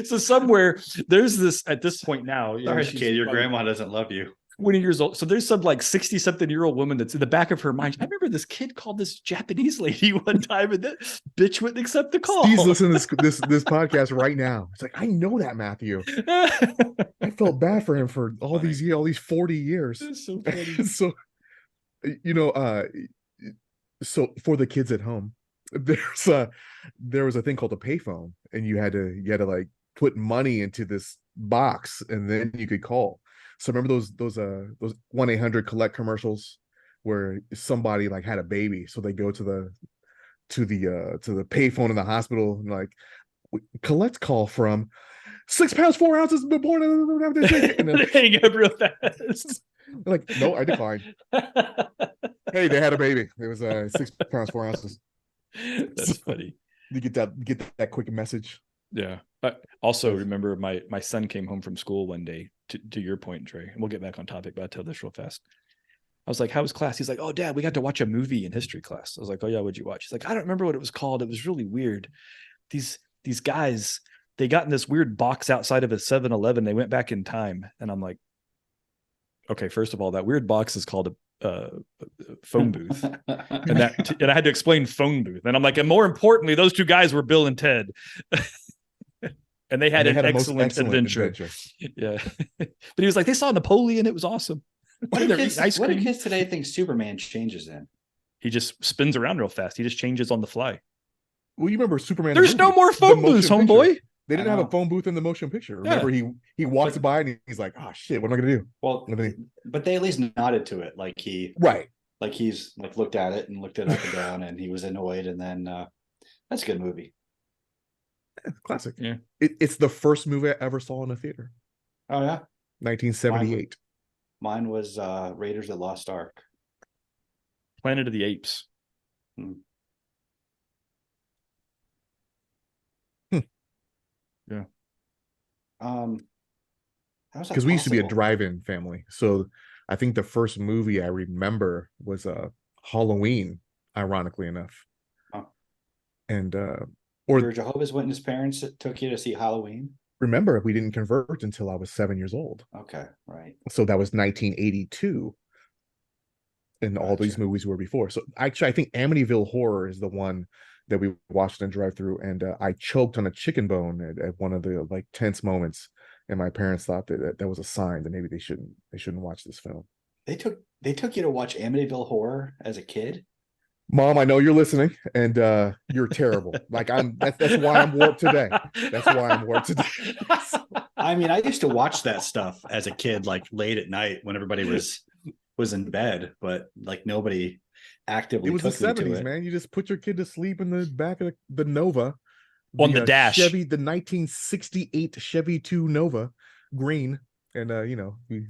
So somewhere there's this at this point now. Sorry, kid, your grandma doesn't love you. 20 years old. So there's some like 60-something-year-old woman that's in the back of her mind. I remember this kid called this Japanese lady one time, and that bitch wouldn't accept the call. He's listening to this podcast right now. It's like, I know that Matthew. I felt bad for him for all these 40 years. It's so funny. So, so for the kids at home, there was a thing called a payphone, and you had to like put money into this box, and then you could call. So remember those 1-800 collect commercials where somebody like had a baby, so they go to the payphone in the hospital and like, collect call from 6 pounds 4 ounces born, and then hang up real fast. Like, no, I declined. Hey, they had a baby. It was 6 pounds 4 ounces. That's funny. You get that quick message. Yeah. I also remember my son came home from school one day, to your point, Trey, and we'll get back on topic, but I'll tell this real fast. I was like, how was class? He's like, oh, Dad, we got to watch a movie in history class. I was like, oh, yeah, what'd you watch? He's like, I don't remember what it was called. It was really weird. These guys, they got in this weird box outside of a 7-Eleven. They went back in time. And I'm like, okay, first of all, that weird box is called a phone booth. And I had to explain phone booth. And I'm like, and more importantly, those two guys were Bill and Ted. And they had an excellent adventure. Yeah. But he was like, they saw Napoleon. It was awesome. What do kids today think Superman changes in? He just spins around real fast. He just changes on the fly. Well, you remember Superman? There's no more phone booths, homeboy. They didn't have a phone booth in the motion picture. Remember, he walks by and he's like, "Oh shit, what am I gonna do?" Well, but they at least nodded to it, like he's like looked at it and looked it up and down, and he was annoyed, and then that's a good movie. Yeah, classic. Yeah, it's the first movie I ever saw in a theater. Oh yeah, 1978. Mine was Raiders of the Lost Ark. Planet of the Apes. Yeah. Because we used to be a drive-in family, so I think the first movie I remember was Halloween, ironically enough. Oh. And your Jehovah's Witness parents took you to see Halloween? Remember, we didn't convert until I was 7 years old. Okay, right. So that was 1982. And all these movies were before. So actually, I think Amityville Horror is the one that we watched in drive-through, and I choked on a chicken bone at one of the like tense moments, and my parents thought that was a sign that maybe they shouldn't watch this film. They took you to watch Amityville Horror as a kid? Mom, I know you're listening, and you're terrible. Like that's why I'm warped today. That's why I'm warped today. I mean, I used to watch that stuff as a kid, like late at night when everybody was in bed, but like nobody actively. It was the 70s, man. You just put your kid to sleep in the back of the Nova on the dash, the 1968 Chevy 2 Nova green, and maybe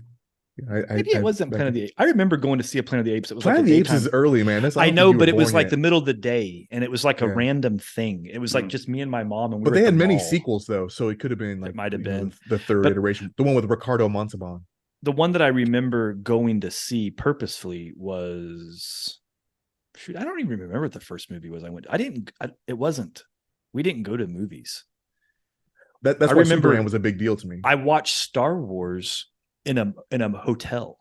it wasn't Planet of the Apes. I remember going to see a Planet of the Apes. It was Planet of the Apes is early, man. I know, but it was like the middle of the day, and it was like a random thing. It was like just me and my mom, and but they had many sequels though, so it could have been like, it might have been the third iteration, the one with Ricardo Montalban. The one that I remember going to see purposefully was, I don't even remember what the first movie was. We didn't go to movies. That's why Superman was a big deal to me. I watched Star Wars in a hotel,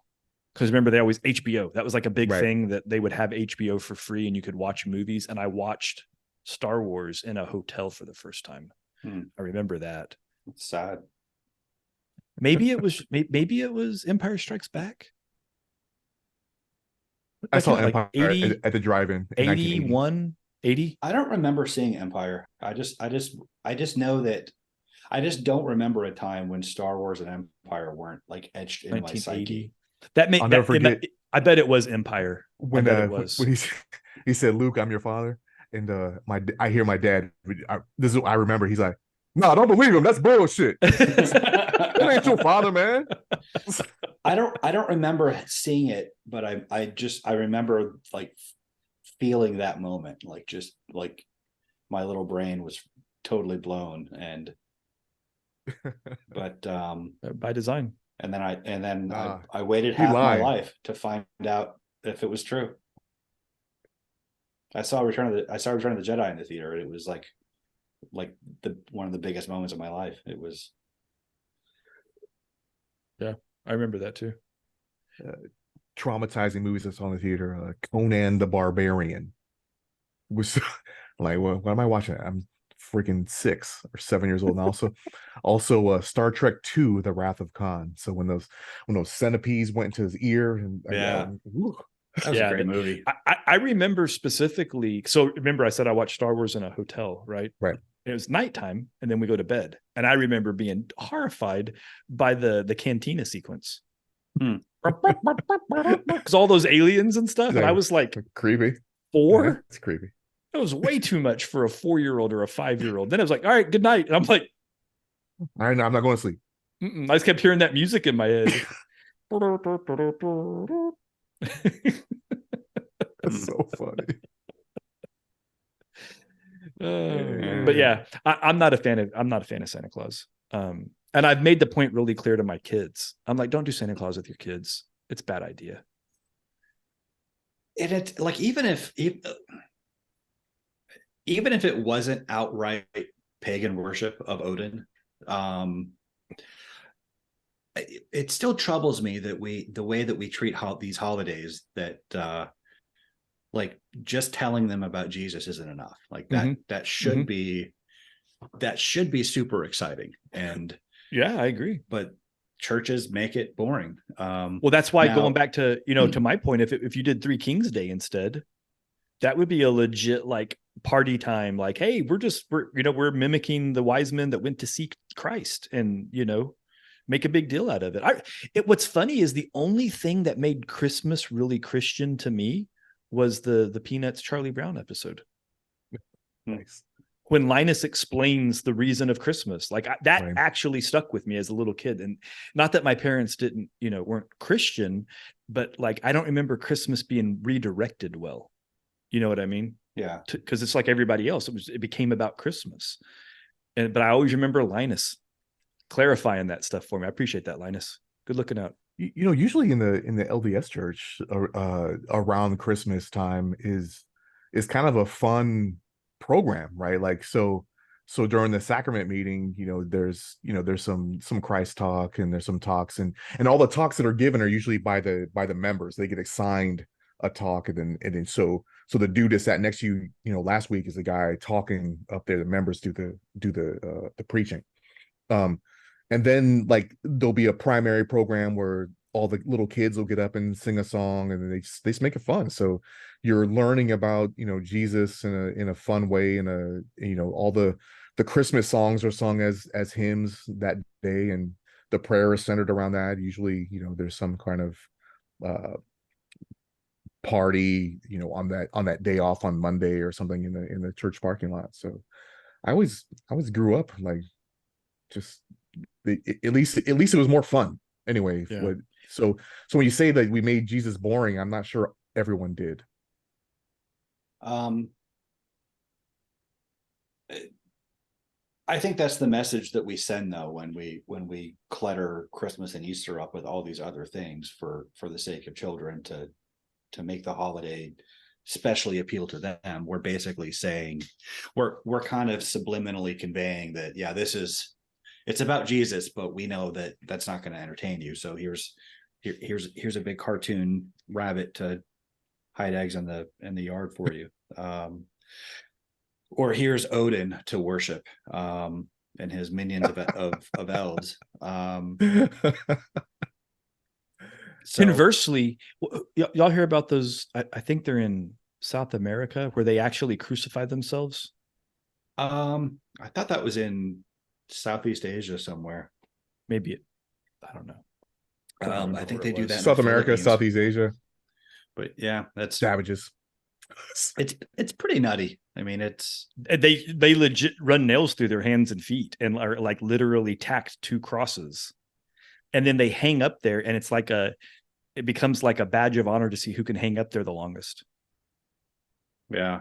because remember, they always HBO. That was like a big thing, that they would have HBO for free and you could watch movies. And I watched Star Wars in a hotel for the first time. I remember that. It's sad. Maybe it was Empire Strikes Back. I saw Empire at the drive-in. 81, 80. I don't remember seeing Empire. I just know that I just don't remember a time when Star Wars and Empire weren't like etched in my psyche. I bet it was Empire. When he said, "Luke, I'm your father," and I hear my dad. This is what I remember. He's like, "No, don't believe him. That's bullshit. That ain't your father, man." I don't remember seeing it, but I remember like feeling that moment, like just like my little brain was totally blown, and but by design. And then I waited half my life to find out if it was true. I saw Return of the Jedi in the theater. And it was like one of the biggest moments of my life. It was. Yeah, I remember that too. Traumatizing movies I saw in the theater. Conan the Barbarian was like, what am I watching? I'm freaking 6 or 7 years old, and also Star Trek II: The Wrath of Khan. So when those centipedes went into his ear, and that was a great movie. I remember specifically. So remember, I said I watched Star Wars in a hotel, right? Right. It was nighttime, and then we go to bed, and I remember being horrified by the cantina sequence. Because all those aliens and stuff, and I was like, creepy. 4. Yeah, it's creepy. It was way too much for a 4-year-old or a 5-year-old. Then I was like, all right, good night. And I'm like, I'm not going to sleep. I just kept hearing that music in my head. That's so funny. But yeah, I'm not a fan of Santa Claus. And I've made the point really clear to my kids. I'm like, don't do Santa Claus with your kids. It's a bad idea. And it like even if it wasn't outright pagan worship of Odin, it still troubles me that the way that we treat these holidays, that like just telling them about Jesus isn't enough. Like that should be super exciting. And yeah, I agree. But churches make it boring. Well, that's why going back to, to my point, if you did Three Kings Day instead, that would be a legit like party time. Like, hey, we're mimicking the wise men that went to seek Christ, and make a big deal out of it. What's funny is the only thing that made Christmas really Christian to me was the Peanuts Charlie Brown episode. Nice. When Linus explains the reason of Christmas, like that actually stuck with me as a little kid. And not that my parents weren't Christian, but like, I don't remember Christmas being redirected well. You know what I mean? Yeah. Because it's like everybody else. It became about Christmas. But I always remember Linus clarifying that stuff for me. I appreciate that, Linus. Good looking out. Usually in the LDS church, around Christmas time is kind of a fun program, right? Like so during the sacrament meeting, there's some Christ talk, and there's some talks, and all the talks that are given are usually by the members. They get assigned a talk, and then so the dude that sat next to you, last week is the guy talking up there. The members do the preaching. And then like there'll be a primary program where all the little kids will get up and sing a song, and then they just make it fun. So you're learning about Jesus in a fun way, and all the Christmas songs are sung as hymns that day, and the prayer is centered around that. Usually, there's some kind of party, on that day off on Monday or something in the church parking lot. So I always grew up like just. At least it was more fun anyway. Yeah. So when you say that we made Jesus boring, I'm not sure everyone did. I think that's the message that we send though when we clutter Christmas and Easter up with all these other things for the sake of children to make the holiday especially appeal to them. We're basically saying we're kind of subliminally conveying that it's about Jesus, but we know that that's not going to entertain you. So here's a big cartoon rabbit to hide eggs in the yard for you. Or here's Odin to worship, and his minions of elves. So conversely, y'all hear about those? I think they're in South America where they actually crucified themselves. I thought that was in Southeast Asia somewhere. Maybe I don't know. I think they do that South America, Southeast Asia. But yeah, that's savages. It's pretty nutty. I mean, they legit run nails through their hands and feet and are like literally tacked 2 crosses, and then they hang up there, and it becomes like a badge of honor to see who can hang up there the longest. Yeah.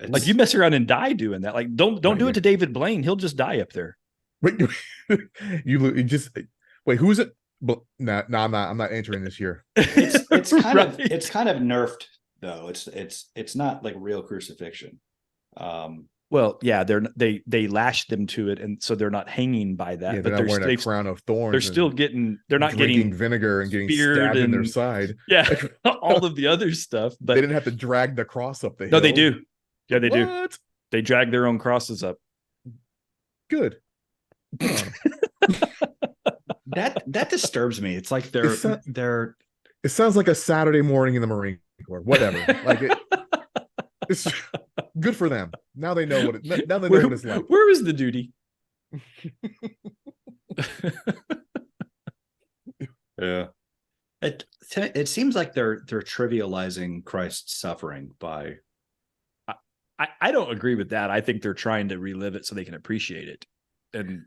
Like you mess around and die doing that. Like don't do it to David Blaine. He'll just die up there. Wait, you just wait. Who is it? No, I'm not entering this year. It's kind Right. of kind of nerfed though. It's not like real crucifixion. Well, yeah, they lash them to it, and so they're not hanging by that. Yeah, but they're not wearing a crown of thorns. They're still getting. They're not getting vinegar and getting stabbed in their side. Yeah, all of the other stuff. But they didn't have to drag the cross up the hill. No, they do. Yeah, they do. What? They drag their own crosses up. Good. That disturbs me. It's like they're. It sounds like a Saturday morning in the Marine Corps. Whatever. It's good for them. Now they know what it. Now they know what it's like. Where is the duty? Yeah. It seems like they're trivializing Christ's suffering by. I don't agree with that. I think they're trying to relive it so they can appreciate it, and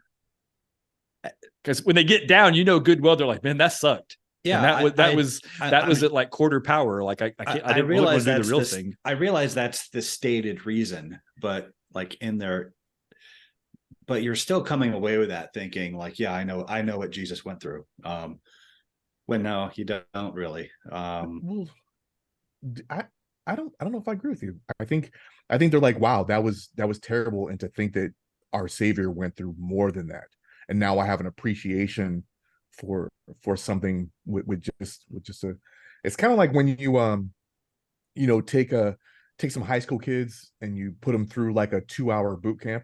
because when they get down, good well, they're like, man, that sucked. Yeah, and that was at like quarter power. Like I didn't realize that's do the real thing. I realize that's the stated reason, but like in their, but you're still coming away with that thinking like, yeah, I know what Jesus went through. When no, you don't really. Well, I don't know if I agree with you. I think they're like, wow, that was terrible, and to think that our Savior went through more than that, and now I have an appreciation for something with just a. It's kind of like when you take some high school kids and you put them through like a 2-hour boot camp,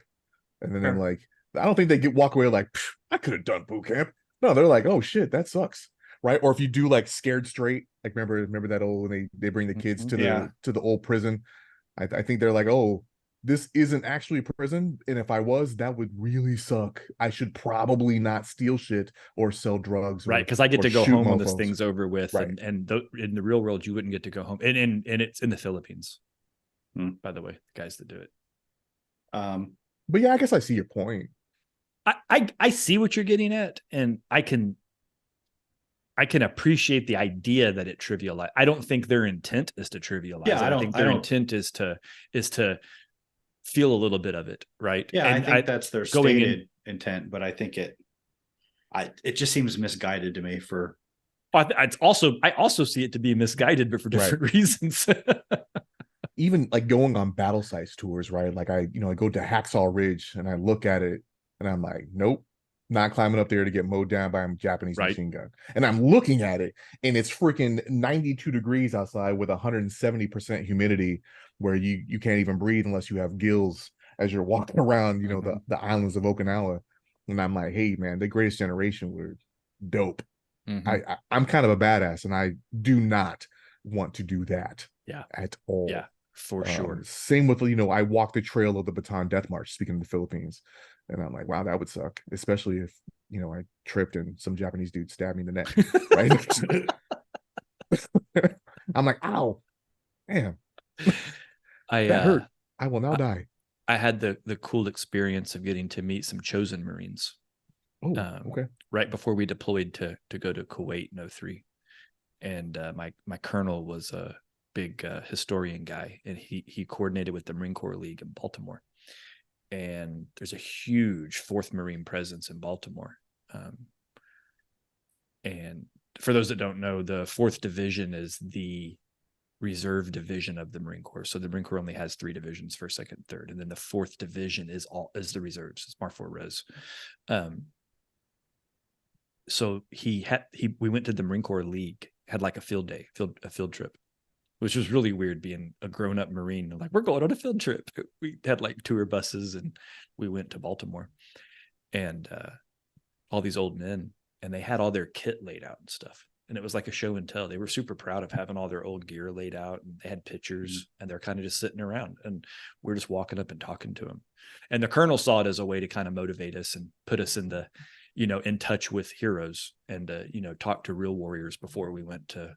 and then they're Sure. like, I don't think they walk away like, I could have done boot camp. No, they're like, oh shit, that sucks. Right. Or if you do like Scared Straight, like remember that old, when they bring the kids to Yeah. the old prison. I think they're like, oh, this isn't actually a prison, and if I was, that would really suck. I should probably not steal shit or sell drugs, Right, because I get or to go shoot home when this mofos. thing's over with, Right. and in the real world, you wouldn't get to go home. And it's in the Philippines, by the way, the guys that do it. But yeah, I guess I see your point. I see what you're getting at, and I can appreciate the idea that it trivialized. I don't think their intent is to trivialize. Yeah, I think their intent is to feel a little bit of it, right? Yeah, and I think that's their stated intent, but I think it just seems misguided to me. For I also see it to be misguided, but for different reasons. Even like going on battle sites tours, right? Like I go to Hacksaw Ridge and I look at it and I'm like, nope, not climbing up there to get mowed down by a Japanese machine gun. And I'm looking at it and it's freaking 92 degrees outside with 170% humidity, where you can't even breathe unless you have gills as you're walking around, the islands of Okinawa. And I'm like, hey man, the Greatest Generation were dope. I'm kind of a badass, and I do not want to do that at all. Yeah, for sure. Same with, I walked the trail of the Bataan Death March, speaking of the Philippines, and I'm like, wow, that would suck, especially if I tripped and some Japanese dude stabbed me in the neck. Right? I'm like, ow, damn, that hurt. I will now die. I had the cool experience of getting to meet some chosen Marines. Oh, okay. Right before we deployed to go to Kuwait in 2003. And my colonel was a big historian guy, and he coordinated with the Marine Corps League in Baltimore. And there's a huge 4th Marine presence in Baltimore. And for those that don't know, the 4th Division is the reserve division of the Marine Corps. So the Marine Corps only has 3 divisions, 1st, 2nd, 3rd, and then the 4th Division is the reserves. It's Mar 4 Res. So we went to the Marine Corps League, had like a field trip, which was really weird, being a grown-up Marine. Like, we're going on a field trip. We had like tour buses and we went to Baltimore, and all these old men, and they had all their kit laid out and stuff. And it was like a show and tell. They were super proud of having all their old gear laid out, and they had pictures, and they're kind of just sitting around, and we're just walking up and talking to them. And the colonel saw it as a way to kind of motivate us and put us in the, in touch with heroes, and talk to real warriors before we went to,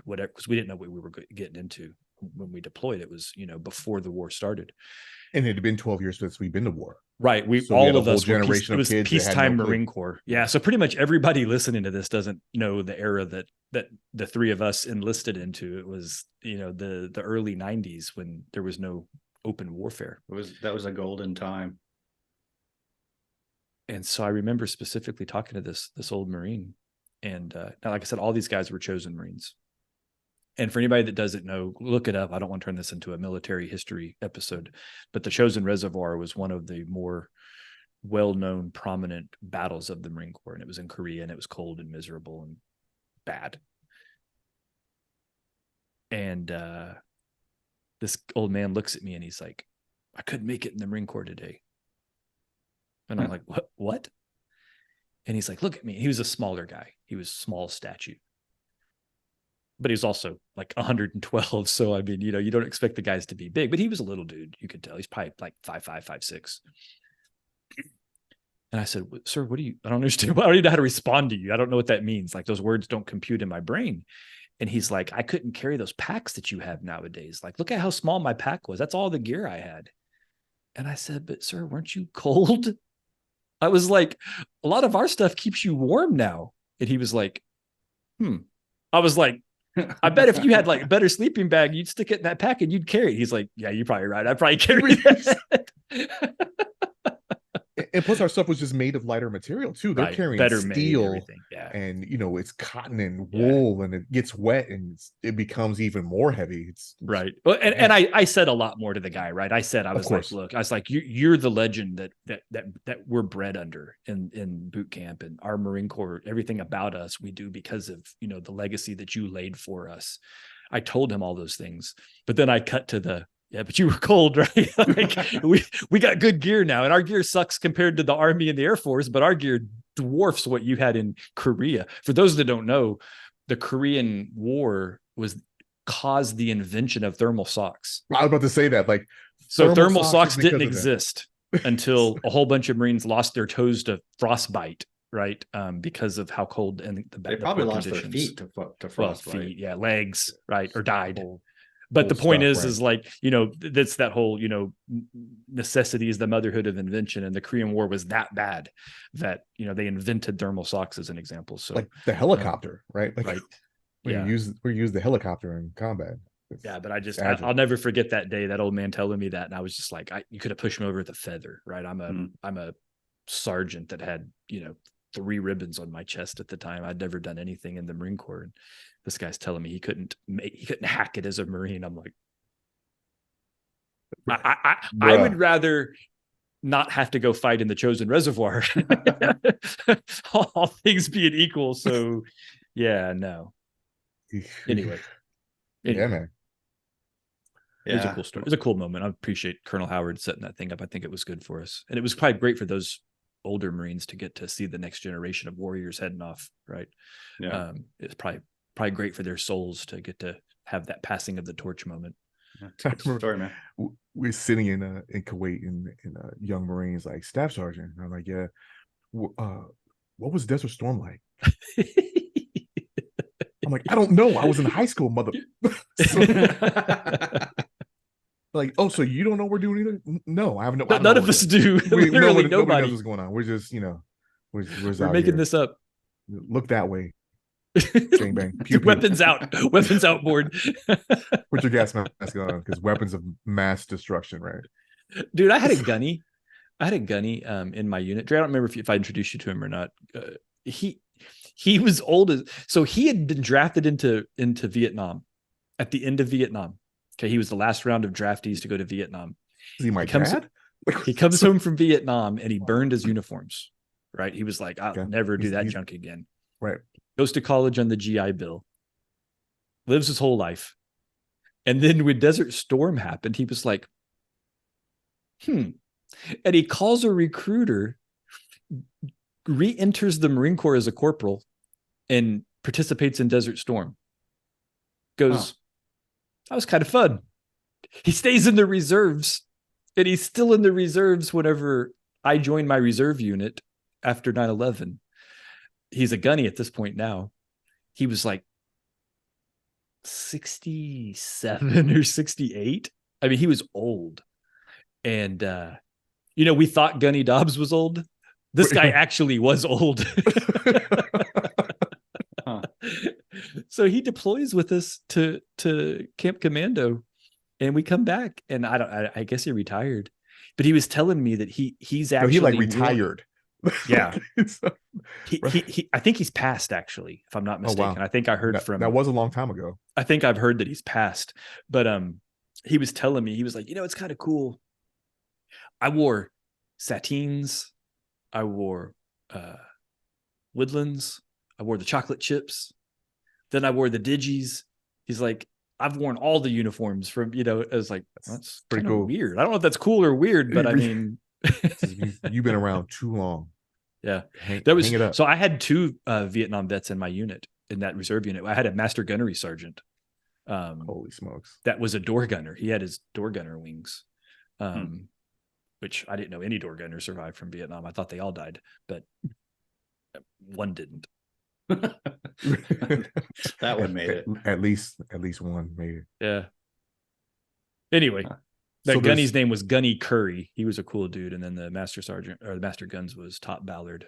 whatever, because we didn't know what we were getting into when we deployed. It was, before the war started. And it had been 12 years since we'd been to war. Right. So all of us generation of kids. Peacetime Marine Corps. Yeah. So pretty much everybody listening to this doesn't know the era that the 3 of us enlisted into. It was, the early 90s, when there was no open warfare. That was a golden time. And so I remember specifically talking to this old Marine, and now, like I said, all these guys were chosen Marines. And for anybody that doesn't know, look it up. I don't want to turn this into a military history episode, but the Chosin Reservoir was one of the more well-known, prominent battles of the Marine Corps. And it was in Korea, and it was cold and miserable and bad. And this old man looks at me and he's like, I couldn't make it in the Marine Corps today. And I'm like, what? And he's like, look at me. He was a smaller guy. He was small stature, but he was also like 112. So, I mean, you don't expect the guys to be big, but he was a little dude. You could tell he's probably like 5'5", 5'6". And I said, sir, I don't understand. I don't even know how to respond to you. I don't know what that means. Like, those words don't compute in my brain. And he's like, I couldn't carry those packs that you have nowadays. Like, look at how small my pack was. That's all the gear I had. And I said, but sir, weren't you cold? I was like, a lot of our stuff keeps you warm now. And he was like, I was like, I bet if you had like a better sleeping bag, you'd stick it in that pack and you'd carry it. He's like, yeah, you're probably right. I'd probably carry that. And plus our stuff was just made of lighter material too. They're Right. carrying Better made, steel everything. Yeah. and it's cotton and Yeah. wool and it gets wet and it becomes even more heavy. It's Right. Well, and man. I said a lot more to the guy, right? I said, I Of was like, course. look, I was like, you're the legend that we're bred under in boot camp, and our Marine Corps, everything about us we do because of, the legacy that you laid for us. I told him all those things, but then I cut to the, yeah, but you were cold, right? Like we got good gear now, and our gear sucks compared to the Army and the Air Force, but our gear dwarfs what you had in Korea. For those that don't know, the Korean War caused the invention of thermal socks. I was about to say that, like, so thermal socks is didn't because of that. exist until a whole bunch of Marines lost their toes to frostbite, right? Because of how cold and They probably poor lost conditions. their feet to Well, frostbite. feet, yeah, legs, right, or died. Whole- But the whole point stuff, is right. like, that's that whole, necessity is the motherhood of invention. And the Korean War was that bad that, they invented thermal socks as an example. So like the helicopter, right? Like, right. we Yeah. use the helicopter in combat. Yeah. But agile. I'll never forget that day, that old man telling me that. And I was just like, you could have pushed me over with a feather, right? I'm a sergeant that had, 3 ribbons on my chest at the time. I'd never done anything in the Marine Corps. And this guy's telling me he couldn't hack it as a Marine. I'm like, I would rather not have to go fight in the Chosen Reservoir. All things being equal. So yeah, no. Anyway. Yeah, man. It was a cool story. It was a cool moment. I appreciate Colonel Howard setting that thing up. I think it was good for us. And it was probably great for those older Marines to get to see the next generation of warriors heading off, right? Yeah. It's probably great for their souls to get to have that passing of the torch moment. I remember Story, man. we're sitting in Kuwait in young Marines, like, Staff Sergeant. And I'm like, yeah, what was Desert Storm like? I'm like, I don't know. I was in high school, mother. Like, oh, so you don't know we're doing either? No, I have no. I don't know None of us do. Literally nobody nobody knows what's going on. We're just, we're making here. this up. Look that way. Bang bang. Pew, pew. Weapons out. Weapons outboard. Put your gas mask on, because weapons of mass destruction, right? Dude, I had a gunny in my unit. Dre, I don't remember if I introduced you to him or not. He was old as, so he had been drafted into Vietnam at the end of Vietnam. Okay, he was the last round of draftees to go to Vietnam. Is he my dad? He comes home from Vietnam and he burned his uniforms. Right, he was like, "I'll never do that junk again." Right. Goes to college on the GI Bill. Lives his whole life, and then when Desert Storm happened, he was like, and he calls a recruiter, re-enters the Marine Corps as a corporal, and participates in Desert Storm. Goes, that was kind of fun. He stays in the reserves, and he's still in the reserves whenever I joined my reserve unit after 9/11. He's a gunny at this point now. He was like 67 or 68. I mean, he was old. And, we thought Gunny Dobbs was old. This guy actually was old. So he deploys with us to Camp Commando, and we come back, and I guess he retired, but he was telling me that he's actually he like retired. Yeah. He I think he's passed, actually, if I'm not mistaken. Oh, wow. I think I heard from that was a long time ago. I think I've heard that he's passed, but he was telling me, he was like, it's kind of cool. I wore Satines, I wore Woodlands, I wore the chocolate chips, then I wore the Digis. He's like, I've worn all the uniforms from, I was like, that's pretty kind of cool. Weird. I don't know if that's cool or weird, but I mean, you've been around too long. Yeah. Hang it up. So I had 2 Vietnam vets in my unit, in that reserve unit. I had a master gunnery sergeant. Holy smokes. That was a door gunner. He had his door gunner wings. Which I didn't know any door gunner survived from Vietnam. I thought they all died, but one didn't. That one made it. At least one made it. Yeah. Anyway, that gunny's name was Gunny Curry. He was a cool dude. And then the master sergeant, or the master guns, was Top Ballard,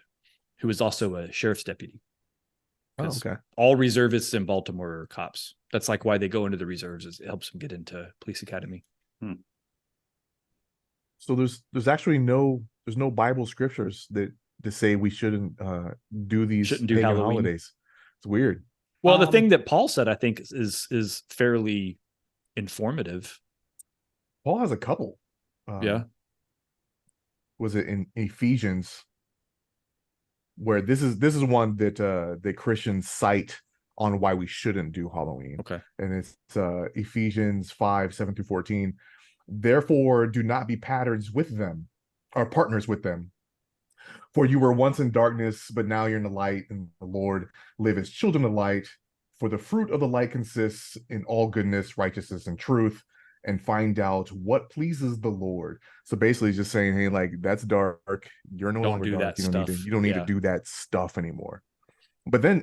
who was also a sheriff's deputy. Oh, okay. All reservists in Baltimore are cops. That's like why they go into the reserves, is it helps them get into police academy. So there's no Bible scriptures that say we shouldn't do these Shouldn't do pagan Halloween. holidays. It's weird. Well, the thing that Paul said, I think, is fairly informative. Paul has a couple. Yeah. Was it in Ephesians, where this is one that that Christians cite on why we shouldn't do Halloween. Okay. And it's Ephesians 5:7-14. Therefore, do not be patterns with them, or partners with them. For you were once in darkness, but now you're in the light, and the Lord live as children of light. For the fruit of the light consists in all goodness, righteousness, and truth, and find out what pleases the Lord. So basically just saying, hey, like, that's dark. You're no longer dark. You don't need to do that stuff anymore. But then,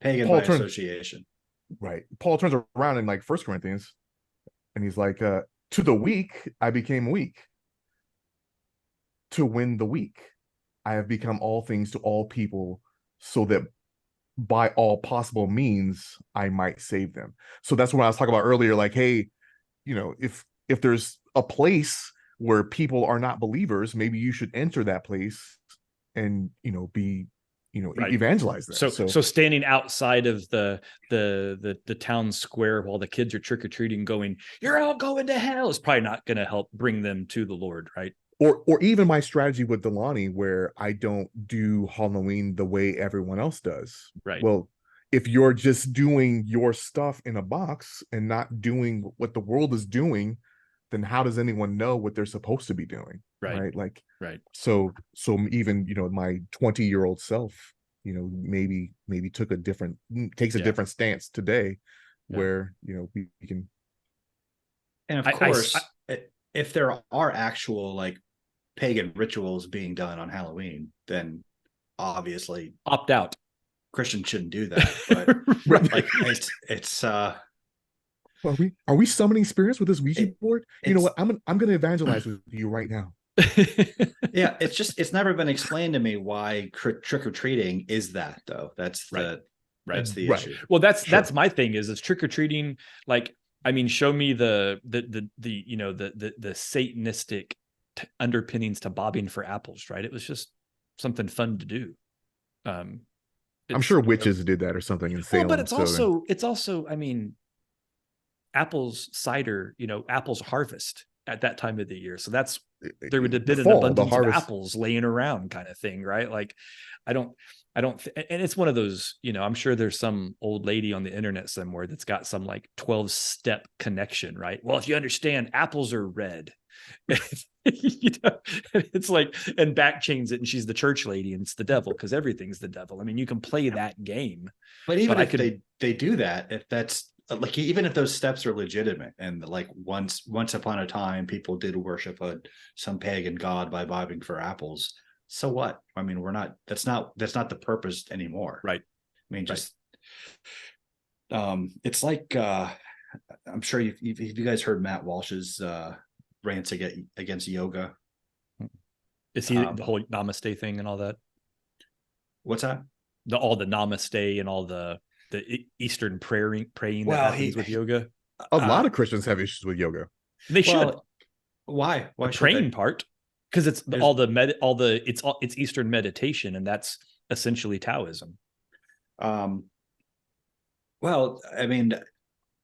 pagan by association. Right. Paul turns around in like 1 Corinthians, and he's like, to the weak, I became weak. To win the weak, I have become all things to all people, so that by all possible means I might save them. So that's what I was talking about earlier. Like, hey, if there's a place where people are not believers, maybe you should enter that place and be right. Evangelize them. So standing outside of the town square while the kids are trick-or-treating going, you're all going to hell, is probably not going to help bring them to the Lord, right? Or even my strategy with Delani, where I don't do Halloween the way everyone else does. Right. Well, if you're just doing your stuff in a box and not doing what the world is doing, then how does anyone know what they're supposed to be doing? Right. Like, right. So even, my 20-year-old self, maybe takes a different stance today, where, we can. And of course, if there are actual like pagan rituals being done on Halloween, then obviously opt out. Christians shouldn't do that. But like it's are we summoning spirits with this Ouija board? You know what? I'm gonna evangelize with you right now. Yeah, it's never been explained to me why trick-or-treating is that, though. That's the issue. Well, that's my thing is trick-or-treating. Like, I mean, show me the Satanistic underpinnings to bobbing for apples, right? It was just something fun to do. I'm sure witches did that or something in Salem. But it's also, I mean, apples cider, apples harvest at that time of the year. So there would have been an abundance of apples laying around kind of thing, right? Like, and it's one of those, I'm sure there's some old lady on the internet somewhere that's got some like 12-step connection, right? Well, if you understand, apples are red. It's like, and back chains it, and she's the church lady and it's the devil because everything's the devil. I mean, you can play that game. But even if they do that, if that's like, even if those steps are legitimate and like once upon a time people did worship some pagan god by bobbing for apples, so what? I mean, that's not the purpose anymore, right? I mean, just it's like I'm sure you guys heard Matt Walsh's rants against yoga. Is he the whole namaste thing and all that? What's that? All the namaste and all the Eastern praying that happens with yoga. A lot of Christians have issues with yoga. They should. Why the praying part? Because it's it's Eastern meditation, and that's essentially Taoism. Well, I mean,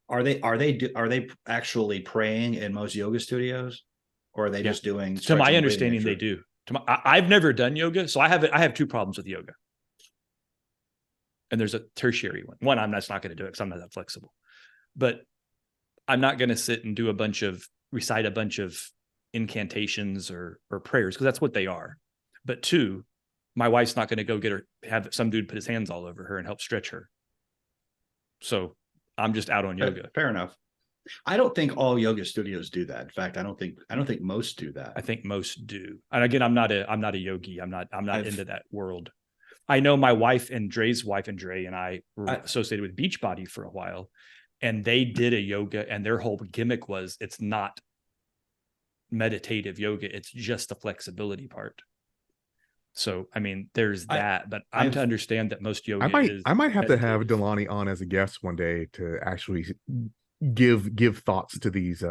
are they actually praying in most yoga studios, or are they just doing? To my understanding, they do. I've never done yoga, so I have two problems with yoga. And there's a tertiary one. One, I'm just not going to do it because I'm not that flexible. But I'm not going to sit and recite a bunch of incantations or prayers, because that's what they are. But two, my wife's not going to go have some dude put his hands all over her and help stretch her. So I'm just out on yoga. Fair enough. I don't think all yoga studios do that. In fact, I don't think most do that. I think most do. And again, I'm not a yogi. I'm not into that world. I know my wife and Dre's wife, and Dre and I were associated with Beachbody for a while, and they did a yoga, and their whole gimmick was it's not meditative yoga. It's just the flexibility part. So, I mean, there's that, but I'm to understand that most yoga I might have to have Delani on as a guest one day to actually give thoughts to these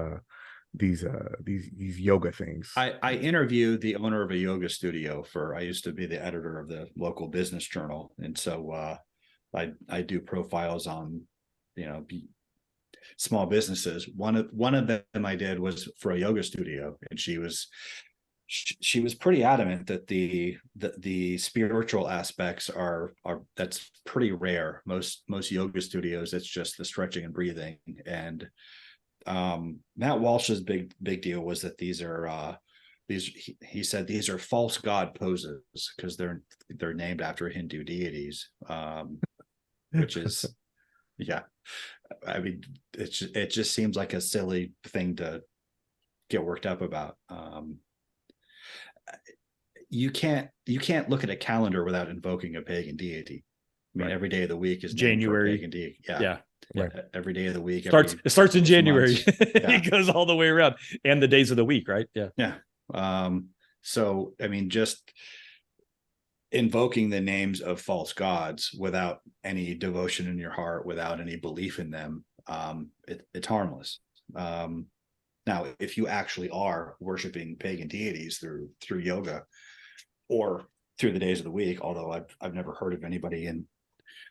these yoga things. I interviewed the owner of a yoga studio I used to be the editor of the local business journal. And so I do profiles on, small businesses. One of them I did was for a yoga studio, and she was pretty adamant that the spiritual aspects are that's pretty rare. Most yoga studios, it's just the stretching and breathing. And Matt Walsh's big deal was that these are he said these are false god poses because they're named after Hindu deities, which is yeah. I mean, it just seems like a silly thing to get worked up about. You can't look at a calendar without invoking a pagan deity. I mean, every day of the week is January. pagan deity. Yeah. Right. Every day of the week. It starts in January. Yeah. It goes all the way around, and the days of the week, right? Yeah. Yeah. So I mean, just invoking the names of false gods without any devotion in your heart, without any belief in them, it's harmless. Now, if you actually are worshiping pagan deities through yoga or through the days of the week, although I've never heard of anybody in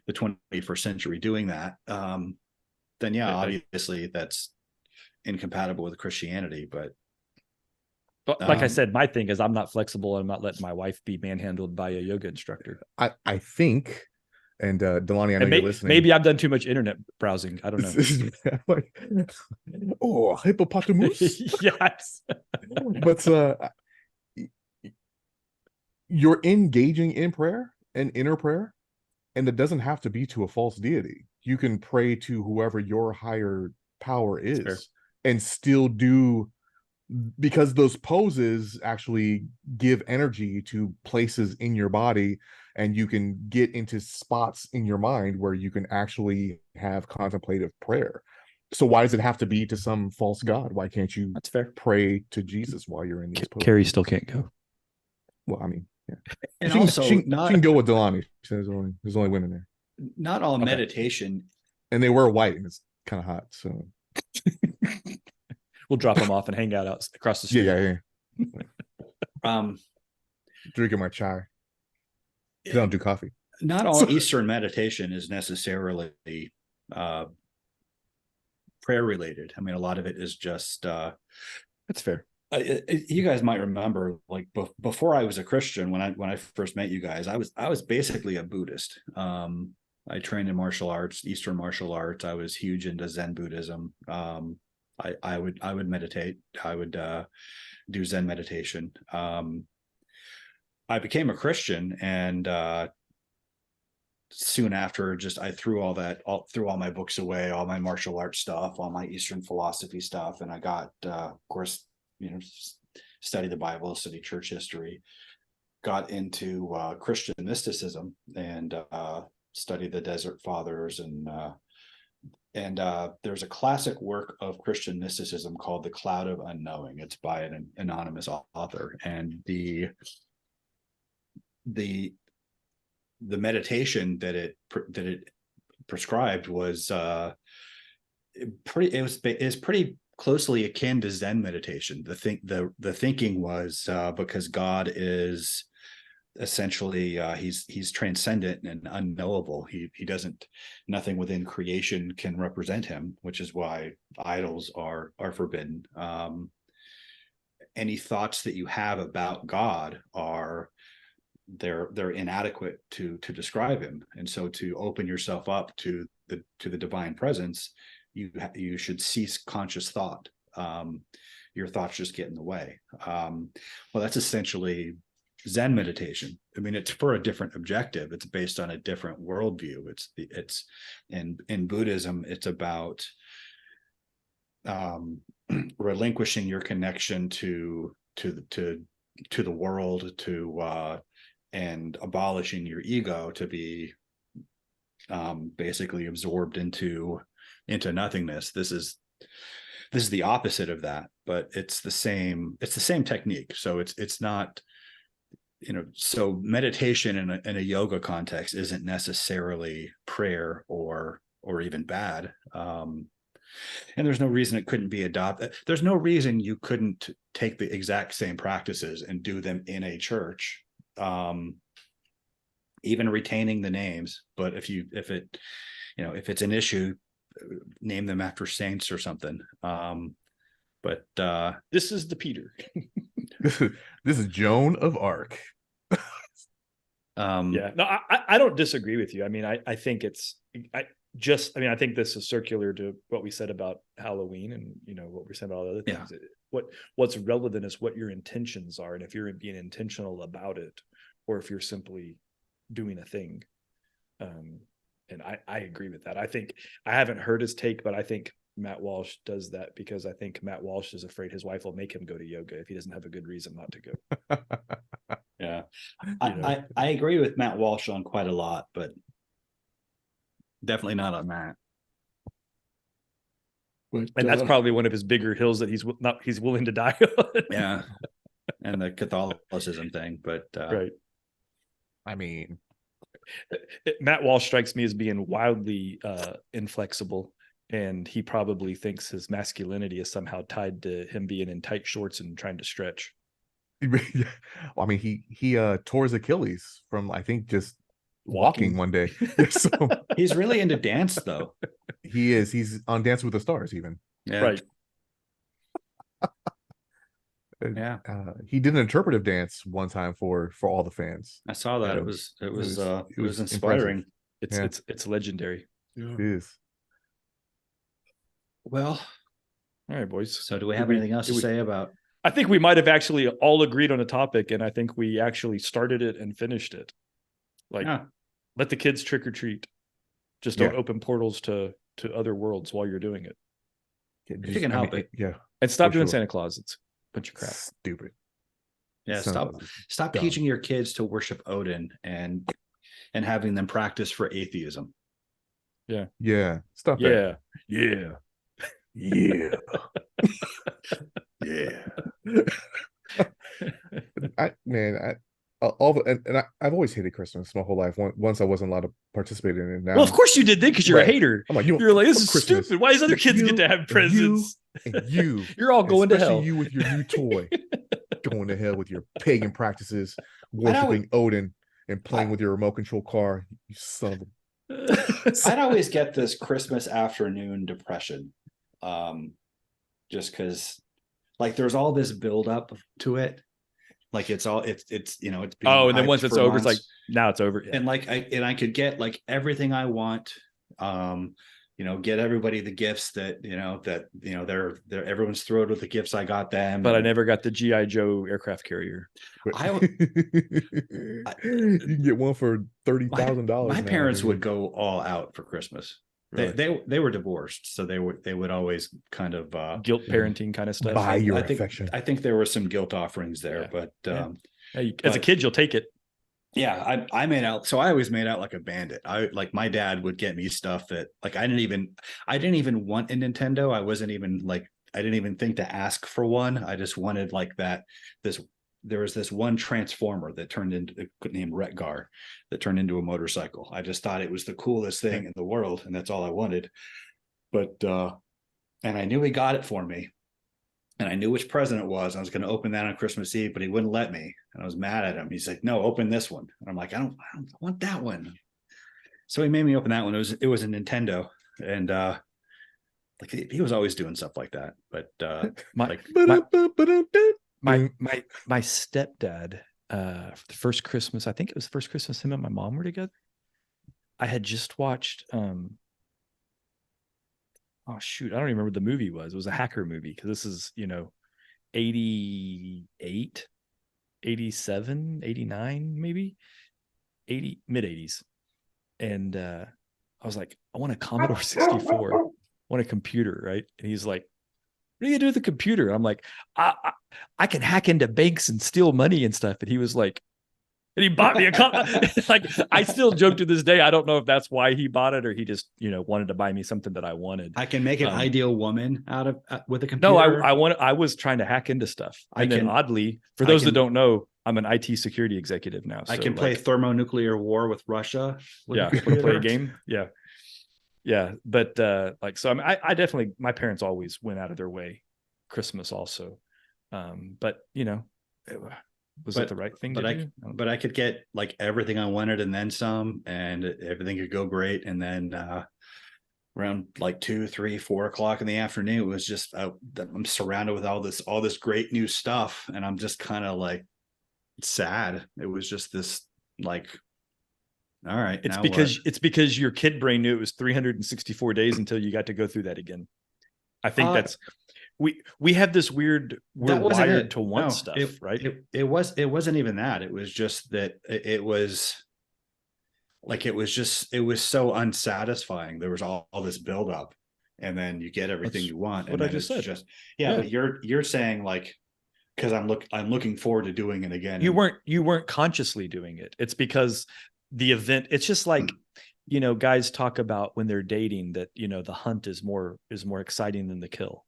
the 21st century doing that, then yeah, obviously that's incompatible with Christianity. But like I said, my thing is I'm not flexible, and I'm not letting my wife be manhandled by a yoga instructor. I think, and Delani, I know you're listening. Maybe I've done too much internet browsing. I don't know. Oh, hippopotamus. Yes. But you're engaging in prayer and inner prayer, and it doesn't have to be to a false deity. You can pray to whoever your higher power is and still do, because those poses actually give energy to places in your body, and you can get into spots in your mind where you can actually have contemplative prayer. So why does it have to be to some false god? Why can't you That's fair. pray to Jesus while you're in these poses? Carrie still can't go. Well, I mean, yeah. And she can go with Delani. There's only women there. Not all meditation. And they wear white, and it's kind of hot. So we'll drop them off and hang out across the street. Yeah. Drinking my chai. They don't do coffee. Not all Eastern meditation is necessarily prayer related. I mean, a lot of it is just that's fair. You guys might remember, like before I was a Christian, when I first met you guys, I was basically a Buddhist. I trained in martial arts, Eastern martial arts. I was huge into Zen Buddhism. I would meditate. I would do Zen meditation. I became a Christian, and soon after, I threw all my books away, all my martial arts stuff, all my Eastern philosophy stuff, and I got, of course, study the Bible, study church history, got into Christian mysticism, and study the Desert Fathers, and there's a classic work of Christian mysticism called The Cloud of Unknowing. It's by an anonymous author, and the meditation that it prescribed was pretty closely akin to Zen meditation. The thinking was because God is essentially he's transcendent and unknowable. He doesn't, nothing within creation can represent him, which is why idols are forbidden. Any thoughts that you have about God they're inadequate to describe him, and so to open yourself up to the divine presence, you should cease conscious thought. Your thoughts just get in the way. Well, that's essentially Zen meditation. I mean, it's for a different objective. It's based on a different worldview. It's in Buddhism, it's about relinquishing your connection to the world, and abolishing your ego to be basically absorbed into nothingness. This is the opposite of that, but it's the same technique. So it's not, so meditation in a yoga context isn't necessarily prayer or even bad. And there's no reason it couldn't be adopted. There's no reason you couldn't take the exact same practices and do them in a church, even retaining the names. But if it's an issue, name them after saints or something. But this is the Peter. this is Joan of Arc. Yeah, no, I don't disagree with you. I mean, I think I think this is circular to what we said about Halloween and, what we said about all other things. Yeah. What's relevant is what your intentions are. And if you're being intentional about it, or if you're simply doing a thing. And I agree with that. I think I haven't heard his take, but I think Matt Walsh does that because I think Matt Walsh is afraid his wife will make him go to yoga if he doesn't have a good reason not to go. Yeah. I agree with Matt Walsh on quite a lot, but definitely not on that. And that's probably one of his bigger hills that he's willing to die on. Yeah. And the Catholicism thing, but right. I mean, Matt Walsh strikes me as being wildly inflexible, and he probably thinks his masculinity is somehow tied to him being in tight shorts and trying to stretch. Well, I mean, he tore his Achilles from, I think, just walking one day. So he's really into dance, though. He is. He's on Dance with the Stars, even. Yeah. Right. Yeah. He did an interpretive dance one time for all the fans. I saw that. It was inspiring. It's legendary. Yeah. It is. Well, all right, boys. So do we have anything else to say about? I think we might have actually all agreed on a topic, and I think we actually started it and finished it. Let the kids trick or treat. Just don't open portals to other worlds while you're doing it. If you can help it. Yeah. And stop doing Santa Claus. It's a bunch of crap. Stupid. Yeah. Stop teaching your kids to worship Odin and having them practice for atheism. Yeah. Yeah. Stop that. Yeah. Yeah. I've always hated Christmas my whole life. Once I wasn't allowed to participate in it. Now, well, of course you did, because you're a hater. I'm like, you're like, this is Christmas. Stupid. Why does other kids get to have presents? You're all going to hell. You with your new toy, going to hell with your pagan practices, worshiping Odin, and playing with your remote control car. You son of a. I'd always get this Christmas afternoon depression, just because, like, there's all this build up to it. Like it's being and then once it's over, it's like, now it's over. Yeah. And I could get like everything I want, get everybody the gifts that they're everyone's thrilled with the gifts I got them. But I never got the G.I. Joe aircraft carrier. You can get one for $30,000. My parents would go all out for Christmas. Really? They were divorced, so they would always kind of guilt parenting kind of stuff. Buy your affection. I think there were some guilt offerings there, but as a kid, you'll take it. Yeah, I made out. So I always made out like a bandit. My dad would get me stuff that like I didn't even want a Nintendo. I didn't even think to ask for one. I just wanted like there was this one transformer that turned into named Retgar that turned into a motorcycle. I just thought it was the coolest thing in the world, and that's all I wanted. But and I knew he got it for me, and I knew which present it was. I was going to open that on Christmas Eve, but he wouldn't let me, and I was mad at him. He's like, "No, open this one." And I'm like, "I don't want that one." So he made me open that one. It was a Nintendo, and like he was always doing stuff like that. But my stepdad, the first Christmas, I think it was the first Christmas him and my mom were together. I had just watched oh shoot, I don't even remember what the movie was. It was a hacker movie, because this is 88, 87, 89, maybe 80, mid 80s. And I was like, I want a Commodore 64. I want a computer, right? And he's like, what are you gonna do with the computer? I'm like, I can hack into banks and steal money and stuff. And he was like, and he bought me like, I still joke to this day. I don't know if that's why he bought it, or he just, wanted to buy me something that I wanted. I can make an ideal woman out of with a computer. No, I was trying to hack into stuff. Then oddly, for those that don't know, I'm an IT security executive now. I can play thermonuclear war with Russia. Play a game. Yeah. Yeah, but like, so I mean, I definitely, my parents always went out of their way Christmas also. But you know, was it the right thing to do? But I could get like everything I wanted and then some, and everything could go great. And then around like 2, 3, 4 o'clock in the afternoon, it was just I'm surrounded with all this great new stuff, and I'm just kind of like sad. It was just this like, all right, It's now because what? it's because your kid brain knew it was 364 days until you got to go through that again. I think that's we have this weird, we're That wasn't wired it. to want No, stuff, right? It wasn't even that. It was just that it was like it was so unsatisfying. There was all this buildup, and then you get everything That's you want, what and I then just it's said. just Yeah. But you're saying like, because I'm looking forward to doing it again. You weren't consciously doing it. It's because the event, it's just like, you know, guys talk about when they're dating that, you know, the hunt is more exciting than the kill,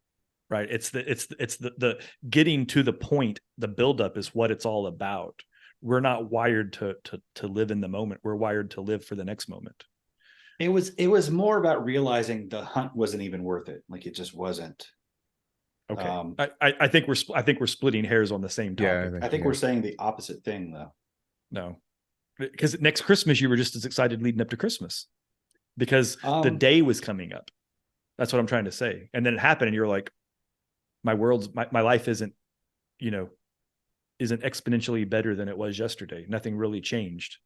right? It's the getting to the point, the buildup is what it's all about. We're not wired to live in the moment. We're wired to live for the next moment. It was more about realizing the hunt wasn't even worth it. Like it just wasn't. Okay. I think we're splitting hairs on the same topic. I think we're saying the opposite thing though. No, because next Christmas you were just as excited leading up to Christmas because the day was coming up. That's what I'm trying to say. And then it happened, and you're like, my life isn't exponentially better than it was yesterday. Nothing really changed.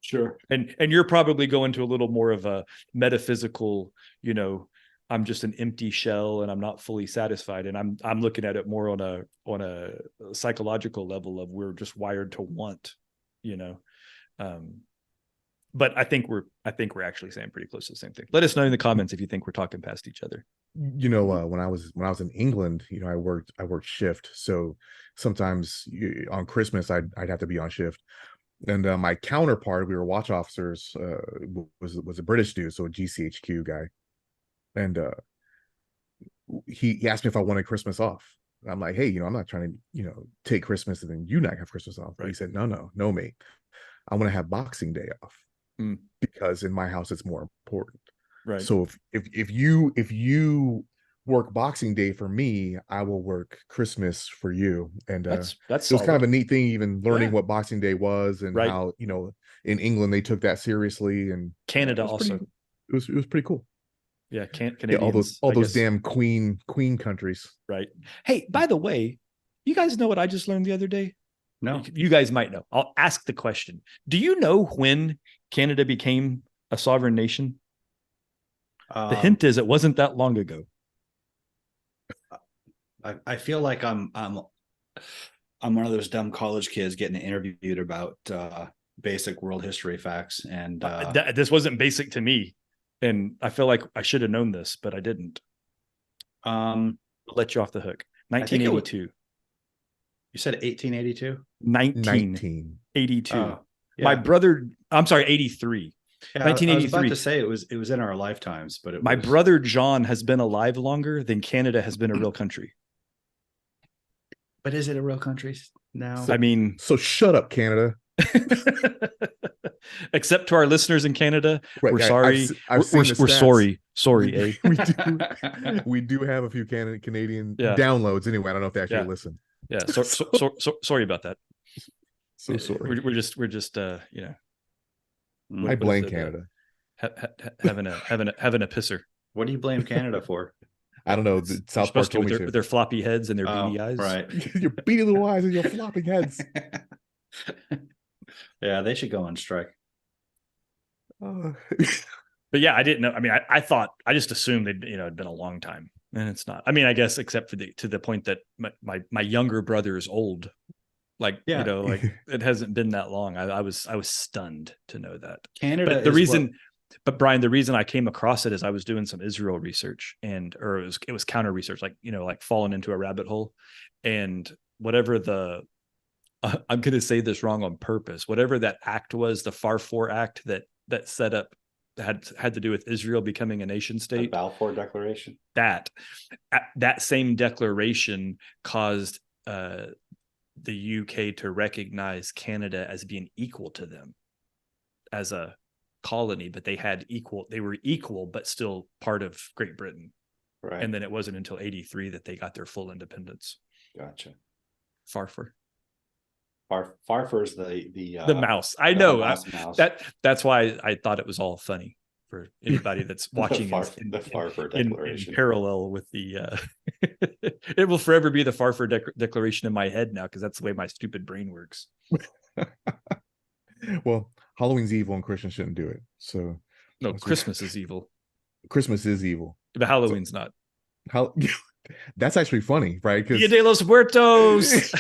Sure. And you're probably going to a little more of a metaphysical, you know, I'm just an empty shell and I'm not fully satisfied. And I'm looking at it more on a psychological level of we're just wired to want, you know. But I think we're actually saying pretty close to the same thing. Let us know in the comments if you think we're talking past each other. You know, when I was in England, you know, I worked shift, so sometimes on Christmas I'd have to be on shift. And my counterpart, we were watch officers, was a British dude, so a GCHQ guy, and he asked me if I wanted Christmas off. I'm like, hey, you know, I'm not trying to, you know, take Christmas and then you not have Christmas off. But he said, no, mate, I want to have Boxing Day off because in my house it's more important. Right. So if you work Boxing Day for me, I will work Christmas for you. And that's it was kind of a neat thing, even learning what Boxing Day was and right. how, you know, in England they took that seriously, and Canada also. It was pretty cool. Yeah, Canadians. All those damn queen countries. Right. Hey, by the way, you guys know what I just learned the other day? No. You guys might know. I'll ask the question. Do you know when Canada became a sovereign nation? The hint is it wasn't that long ago. I feel like I'm one of those dumb college kids getting interviewed about basic world history facts, and this wasn't basic to me, and I feel like I should have known this, but I didn't. I'll let you off the hook. 1982. You said 1882? 1982. Oh, yeah. My brother, I'm sorry, 83. Yeah, 1983. I was about to say it was in our lifetimes, but my brother John has been alive longer than Canada has been a real country. But is it a real country now? I mean, so shut up, Canada. Except to our listeners in Canada, right, we're sorry. We're sorry. Eh? we do have a few Canadian downloads anyway. I don't know if they actually listen. Yeah, so sorry about that. So sorry. We're just you know. I blame Canada. Having a pisser. What do you blame Canada for? I don't know. South Park told me with their floppy heads and their beady eyes. Right. Your beady little eyes and your flopping heads. Yeah, they should go on strike. But yeah, I didn't know. I mean, I just assumed it'd been a long time, and it's not. I mean, I guess except for to the point that my younger brother is old. Like, you know, like it hasn't been that long. I was stunned to know that. Canada. But Brian, the reason I came across it is I was doing some Israel research, or it was counter research, like, you know, like falling into a rabbit hole, and whatever I'm going to say this wrong on purpose. Whatever that act was, the Farfour Act that set up had to do with Israel becoming a nation state. The Balfour Declaration. That same declaration caused the UK to recognize Canada as being equal to them as a colony, but they were equal, but still part of Great Britain. Right. And then it wasn't until 83 that they got their full independence. Gotcha. Farfar. Farfar's the mouse. I know. Mouse. That's why I thought it was all funny for anybody that's watching the Farfar Declaration in parallel with the it will forever be the Farfar Declaration in my head now, because that's the way my stupid brain works. Well, Halloween's evil and Christians shouldn't do it. So no, Christmas is evil. Christmas is evil, but Halloween's not. How that's actually funny, right? Dia de los Muertos.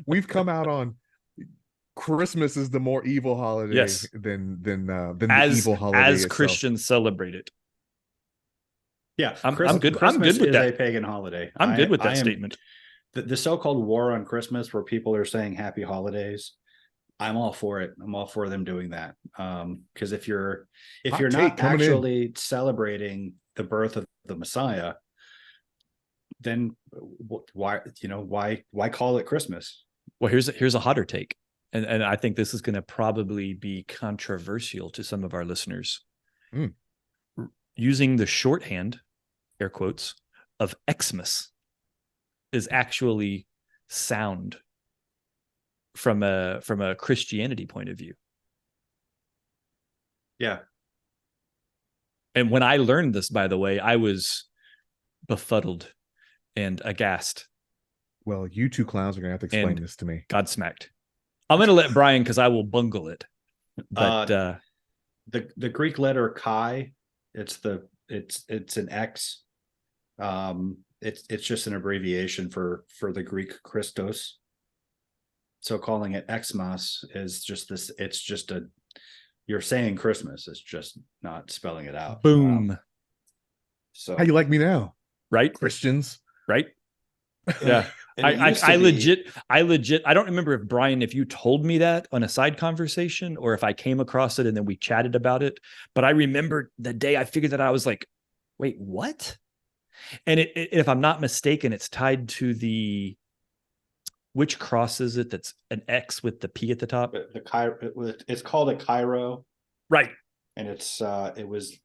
We've come out on Christmas is the more evil holiday than the evil holiday as itself. Christians celebrate it. Yeah, I'm good. I'm good with that. A pagan holiday. I'm good with that statement. The so-called war on Christmas, where people are saying happy holidays, I'm all for it. I'm all for them doing that. Because if you're not actually celebrating the birth of the Messiah, then why call it Christmas? Well, here's a hotter take, and I think this is going to probably be controversial to some of our listeners. Using the shorthand, air quotes, of Xmas is actually sound from a Christianity point of view. Yeah. And when I learned this, by the way, I was befuddled and aghast. Well, you two clowns are going to have to explain this to me. Godsmacked. I'm going to let Brian, because I will bungle it. But the Greek letter chi, it's an X. It's just an abbreviation for the Greek Christos. So calling it Xmas is just this. It's just you're saying Christmas. It's just not spelling it out. Boom. So how you like me now, right? Christians, right? Yeah. I legit, I don't remember if Brian, if you told me that on a side conversation or if I came across it and then we chatted about it, but I remember the day I figured that, I was like, wait, what? And if I'm not mistaken, it's tied to which cross is it? That's an X with the P at the top. It's called a Cairo. Right. And it was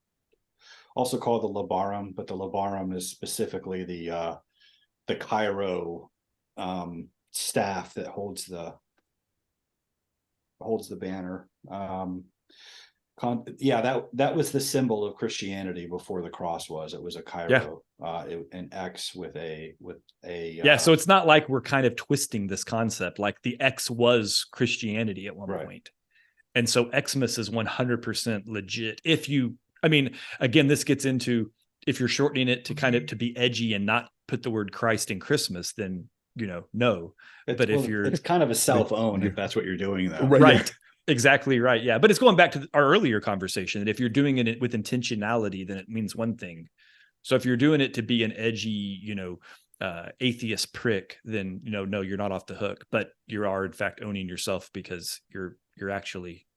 also called the Labarum, but the Labarum is specifically the Cairo staff that holds the banner. That was the symbol of Christianity before the cross was. It was a Cairo, an X with a so it's not like we're kind of twisting this concept. Like the X was Christianity at one point. And so Xmas is 100% legit. Again, this gets into, if you're shortening it to kind of to be edgy and not put the word Christ in Christmas, then no. It's kind of a self-own if that's what you're doing, though. Right. Exactly right. Yeah. But it's going back to our earlier conversation that if you're doing it with intentionality, then it means one thing. So if you're doing it to be an edgy, atheist prick, then, no, you're not off the hook, but you are in fact owning yourself, because you're actually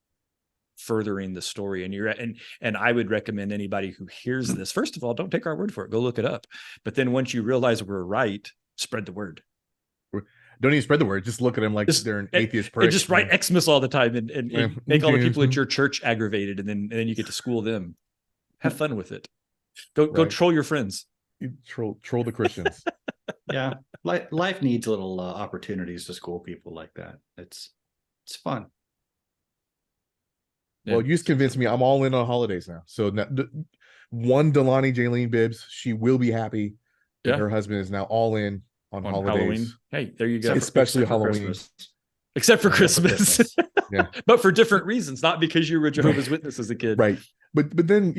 furthering the story. And I would recommend anybody who hears this, first of all, don't take our word for it, go look it up. But then once you realize we're right, spread the word. Don't even spread the word. Just look at them like they're an atheist prick. And just write Xmas all the time and make all the people at your church aggravated, and then you get to school them. Have fun with it. Go troll your friends. You troll the Christians. Yeah, life needs little opportunities to school people like that. It's fun. Well, you just convinced me. I'm all in on holidays now. So one Delaney Jaylene Bibbs, she will be happy that her husband is now all in on holidays. Halloween. Hey, there you go. Especially Halloween. Except for Christmas. Yeah. But for different reasons, not because you were Jehovah's Witness as a kid. Right. But then,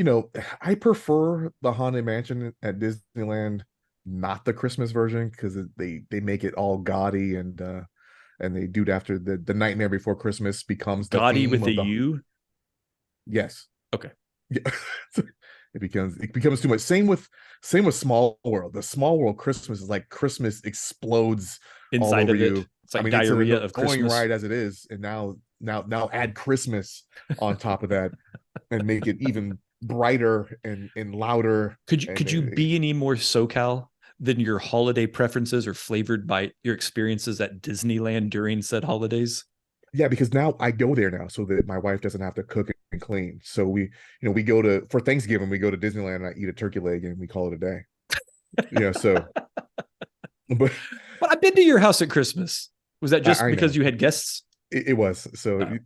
I prefer the Haunted Mansion at Disneyland, not the Christmas version, because they make it all gaudy and they do it after the Nightmare Before Christmas becomes the gaudy theme with of a U. Yes. Okay. Yeah. It becomes too much. Same with Small World. The Small World Christmas is like Christmas explodes inside all over of it. you. It's like diarrhea of going Christmas. right as it is, and now add Christmas on top of that, and make it even brighter and louder. Could you be any more SoCal than your holiday preferences are flavored by your experiences at Disneyland during said holidays? Yeah, because now I go there now so that my wife doesn't have to cook and clean. So we go to for Thanksgiving, we go to Disneyland and I eat a turkey leg and we call it a day. So but But I've been to your house at Christmas. Was that just I because know you had guests? it was. So Oh,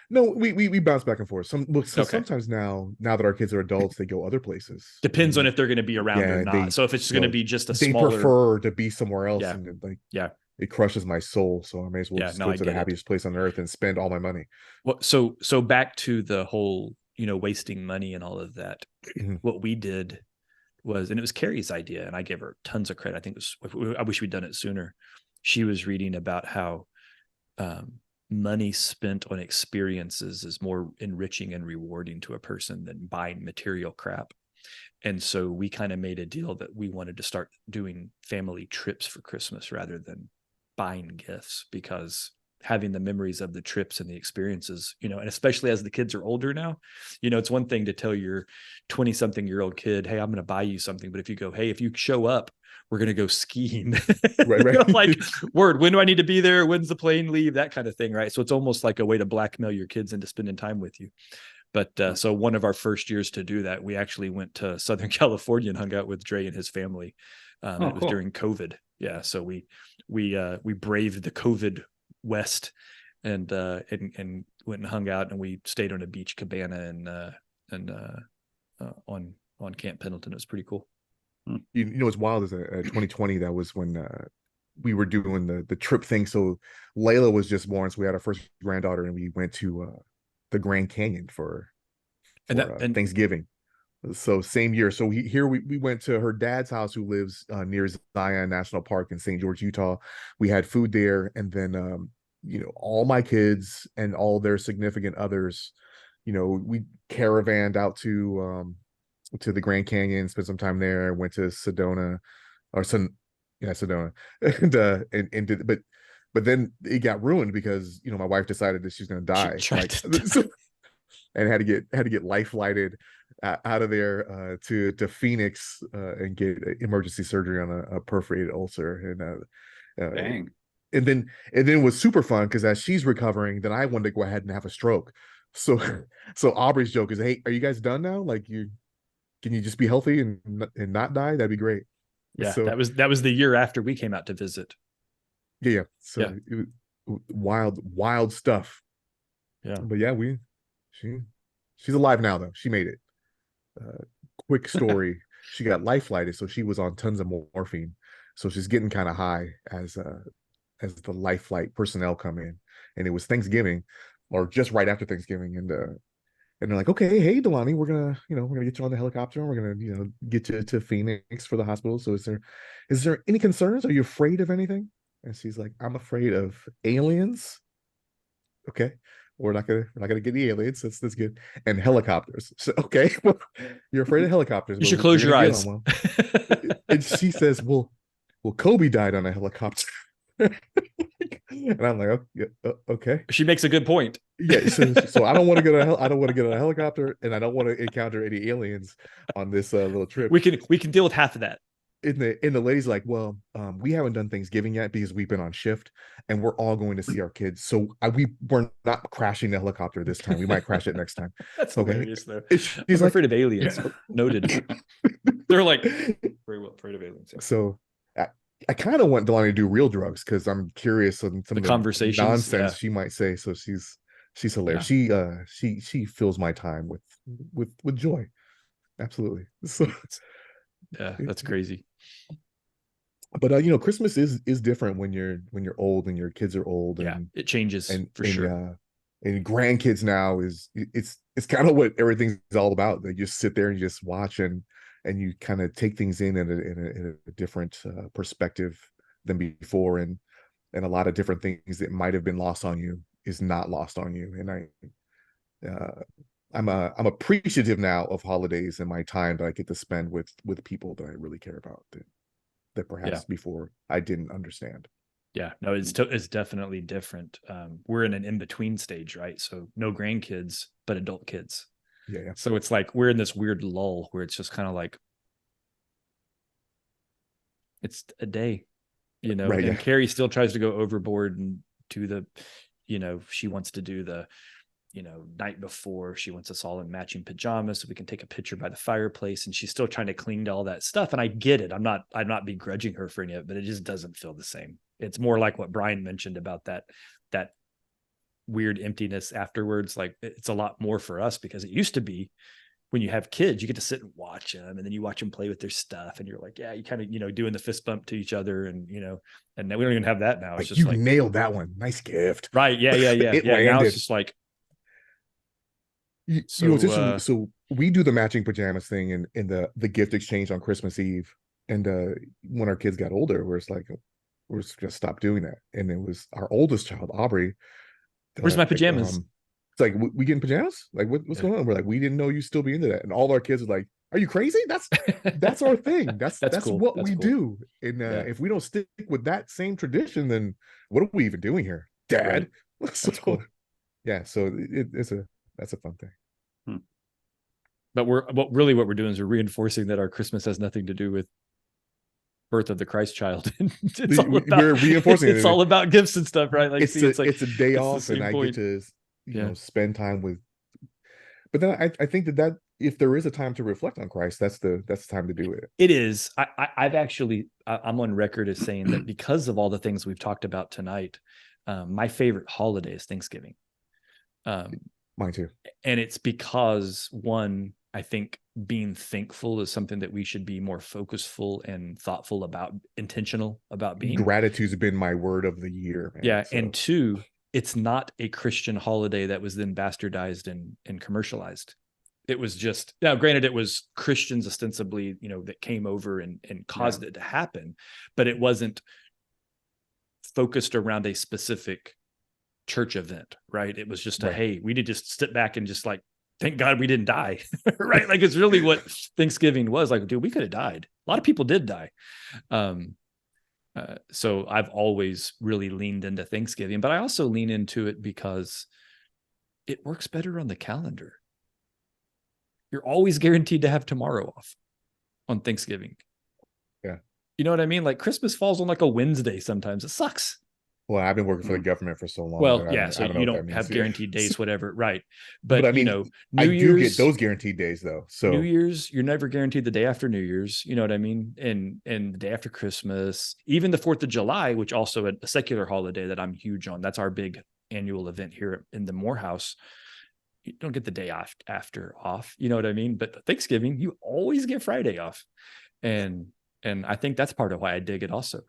no, we bounce back and forth. So okay. sometimes now that our kids are adults, they go other places. Depends on if they're going to be around or Yeah, not. So if it's going to be just a they smaller, prefer to be somewhere else, yeah, and like yeah, it crushes my soul. So I may as well yeah. just No, go I to the get it. happiest place on earth and spend all my money. Well, so back to the whole, wasting money and all of that. Mhm. What we did was, and it was Carrie's idea, and I gave her tons of credit. I think I wish we'd done it sooner. She was reading about how money spent on experiences is more enriching and rewarding to a person than buying material crap. And so we kind of made a deal that we wanted to start doing family trips for Christmas rather than buying gifts, because having the memories of the trips and the experiences, and especially as the kids are older now, it's one thing to tell your 20 something year old kid, hey, I'm going to buy you something. But if you go, hey, if you show up, we're going to go skiing. Right. Like, word, when do I need to be there? When's the plane leave? That kind of thing. Right. So it's almost like a way to blackmail your kids into spending time with you. But so one of our first years to do that, we actually went to Southern California and hung out with Dre and his family. It was during COVID. Yeah. So we braved the COVID West and went and hung out, and we stayed on a beach cabana and on Camp Pendleton. It was pretty cool. What's wild is 2020. That was when we were doing the trip thing. So Layla was just born, so we had our first granddaughter, and we went to the Grand Canyon for And Thanksgiving. So same year. So we went to her dad's house, who lives near Zion National Park in St. George, Utah. We had food there, and then all my kids and all their significant others, we caravanned out to the Grand Canyon, spent some time there, went to Sedona or some yeah, Sedona. And did but then it got ruined because my wife decided that she's gonna she die. tried Like to and had to get life flighted out of there to Phoenix and get emergency surgery on a perforated ulcer. Dang. And then it was super fun because as she's recovering, then I wanted to go ahead and have a stroke. So so Aubrey's joke is, hey, are you guys done now? Like, can you just be healthy and not die? That'd be great. Yeah, So that was the year after we came out to visit. yeah. So Yeah. it was wild stuff. Yeah. But yeah, she's alive now though. She made it. Quick story. She got life flighted, so she was on tons of morphine. So she's getting kind of high as the life flight personnel come in. And it was Thanksgiving, or just right after Thanksgiving, and they're like, okay, hey Delani, we're gonna get you on the helicopter, and we're gonna get you to Phoenix for the hospital. So is there any concerns? Are you afraid of anything? And she's like, I'm afraid of aliens. Okay, we're not gonna get the aliens. That's good. And helicopters. So okay, well, you're afraid of helicopters, You but should close you're your gonna get eyes. on one. And she says, well, Kobe died on a helicopter. And I'm like, oh, yeah, okay. She makes a good point. Yeah, so I don't want to get I don't want to get on a helicopter, and I don't want to encounter any aliens on this little trip. We can deal with half of that. And the lady's like, well, we haven't done Thanksgiving yet because we've been on shift, and we're all going to see our kids. So we're not crashing the helicopter this time. We might crash it next time. That's Okay. hilarious, though. She's I'm like, afraid of aliens. Noted. They're like very well afraid of aliens. Yeah. So I kind of want Delani to do real drugs because I'm curious on some The of the conversations, nonsense yeah. she might say. So she's hilarious. Yeah. She fills my time with joy. Absolutely. So yeah, that's crazy. But Christmas is different when you're old and your kids are old. Yeah, And it changes for sure. And grandkids now it's kind of what everything's all about. They just sit there and you just watch and you kind of take things in a different perspective than before, and a lot of different things that might have been lost on you is not lost on you. And I'm appreciative now of holidays and my time that I get to spend with people that I really care about, that perhaps before I didn't understand. Yeah, no, it's definitely different. We're in an in-between stage, right? So no grandkids, but adult kids. Yeah. So it's like we're in this weird lull where it's just kind of like it's a day, Right, and Carrie still tries to go overboard and do the, she wants to do the, night before, she wants us all in matching pajamas so we can take a picture by the fireplace, and she's still trying to cling to all that stuff. And I get it. I'm not begrudging her for any of it, but it just doesn't feel the same. It's more like what Brian mentioned about that weird emptiness afterwards. Like, it's a lot more for us, because it used to be, when you have kids, you get to sit and watch them, and then you watch them play with their stuff, and you're like, yeah, you kind of, doing the fist bump to each other, and, and then we don't even have that now. It's just you like, nailed that one. Nice gift. Right. Yeah. It Now landed. it's just like, it's interesting. So we do the matching pajamas thing in the gift exchange on Christmas Eve. And when our kids got older, we're just like, we're just gonna stop doing that. And it was our oldest child, Aubrey. Where's my pajamas? It's like, we getting pajamas? Like, what's going on? We're like, we didn't know you still be into that. And all our kids are like, are you crazy? That's our thing. That's cool. what That's we cool. do. And if we don't stick with that same tradition, then what are we even doing here, Dad? Right. So, That's cool. Yeah, so that's a fun thing. But what we're doing is we're reinforcing that our Christmas has nothing to do with birth of the Christ child. We're reinforcing it's all about gifts and stuff, right? Like, it's a day off, and I get to spend time with. But then I think that if there is a time to reflect on Christ, that's the time to do it. It is. I'm on record as saying that because of all the things we've talked about tonight, my favorite holiday is Thanksgiving. Mine too. And it's because, one, I think being thankful is something that we should be more focusful and thoughtful about, intentional about being. Gratitude's been my word of the year, man. Yeah. So. And two, it's not a Christian holiday that was then bastardized and commercialized. It was just, now granted, it was Christians ostensibly, that came over and caused it to happen, but it wasn't focused around a specific church event, right? It was just hey, we need to just sit back and just like, thank God we didn't die, right? Like, it's really what Thanksgiving was like. Dude, we could have died. A lot of people did die. So I've always really leaned into Thanksgiving, but I also lean into it because it works better on the calendar. You're always guaranteed to have tomorrow off on Thanksgiving. Yeah. You know what I mean? Like, Christmas falls on like a Wednesday sometimes. It sucks. Well, I've been working for the government for so long. Well, yeah, so you don't have guaranteed days, whatever, right? But I mean, New Year's, do get those guaranteed days though. So New Year's, you're never guaranteed the day after New Year's. You know what I mean? And the day after Christmas, even the 4th of July, which also a secular holiday that I'm huge on. That's our big annual event here in the Morehouse. You don't get the day after off. You know what I mean? But Thanksgiving, you always get Friday off, and I think that's part of why I dig it also.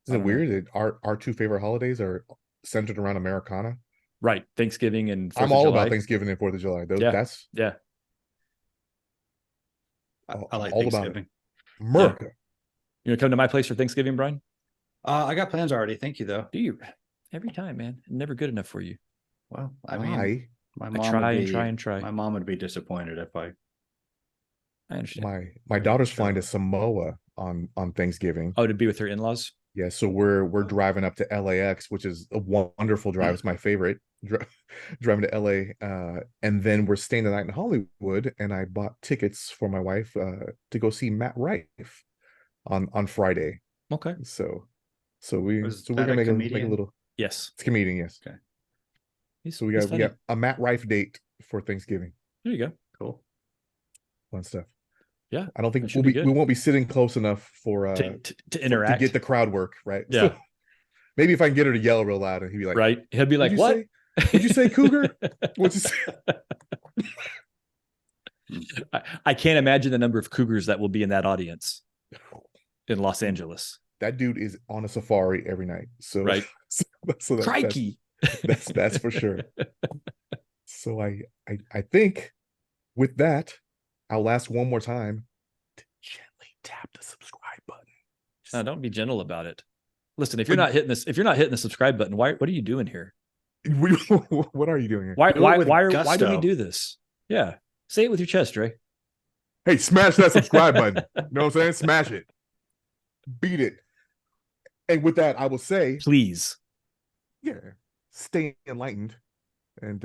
Is it weird that our two favorite holidays are centered around Americana? Right. Thanksgiving and 4th I'm all about Thanksgiving and 4th of July. That's I like Thanksgiving. America. Yeah. You gonna come to my place for Thanksgiving, Brian? I got plans already. Thank you, though. Do you? Every time, man. Never good enough for you. Well, I mean, my mom try. My mom would be disappointed if I understand. My daughter's flying to Samoa on Thanksgiving. Oh, to be with her in-laws? Yeah, so we're driving up to LAX, which is a wonderful drive. It's my favorite. Driving to LA, and then we're staying the night in Hollywood, and I bought tickets for my wife to go see Matt Rife on Friday. Okay. So we're gonna make a little. Yes, it's a comedian. Yes. Okay. So we got a Matt Rife date for Thanksgiving. There you go. Cool. Fun stuff. Yeah, I don't think we won't be sitting close enough for to interact, to get the crowd work, right? Yeah. So maybe if I can get her to yell real loud, and he'd be like, right? He'll be like, "What? What'd you say, Cougar? What'd you say?" I can't imagine the number of cougars that will be in that audience in Los Angeles. That dude is on a safari every night. So right. So Crikey. That's for sure. So I think with that, I'll ask one more time to gently tap the subscribe button. No, don't be gentle about it. Listen, if you're not hitting the subscribe button, what are you doing here? What are you doing here? Why do we do this? Yeah. Say it with your chest, Ray. Hey, smash that subscribe button. You know what I'm saying? Smash it. Beat it. And with that, I will say, please. Yeah. Stay enlightened and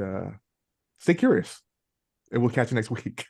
stay curious. And we'll catch you next week.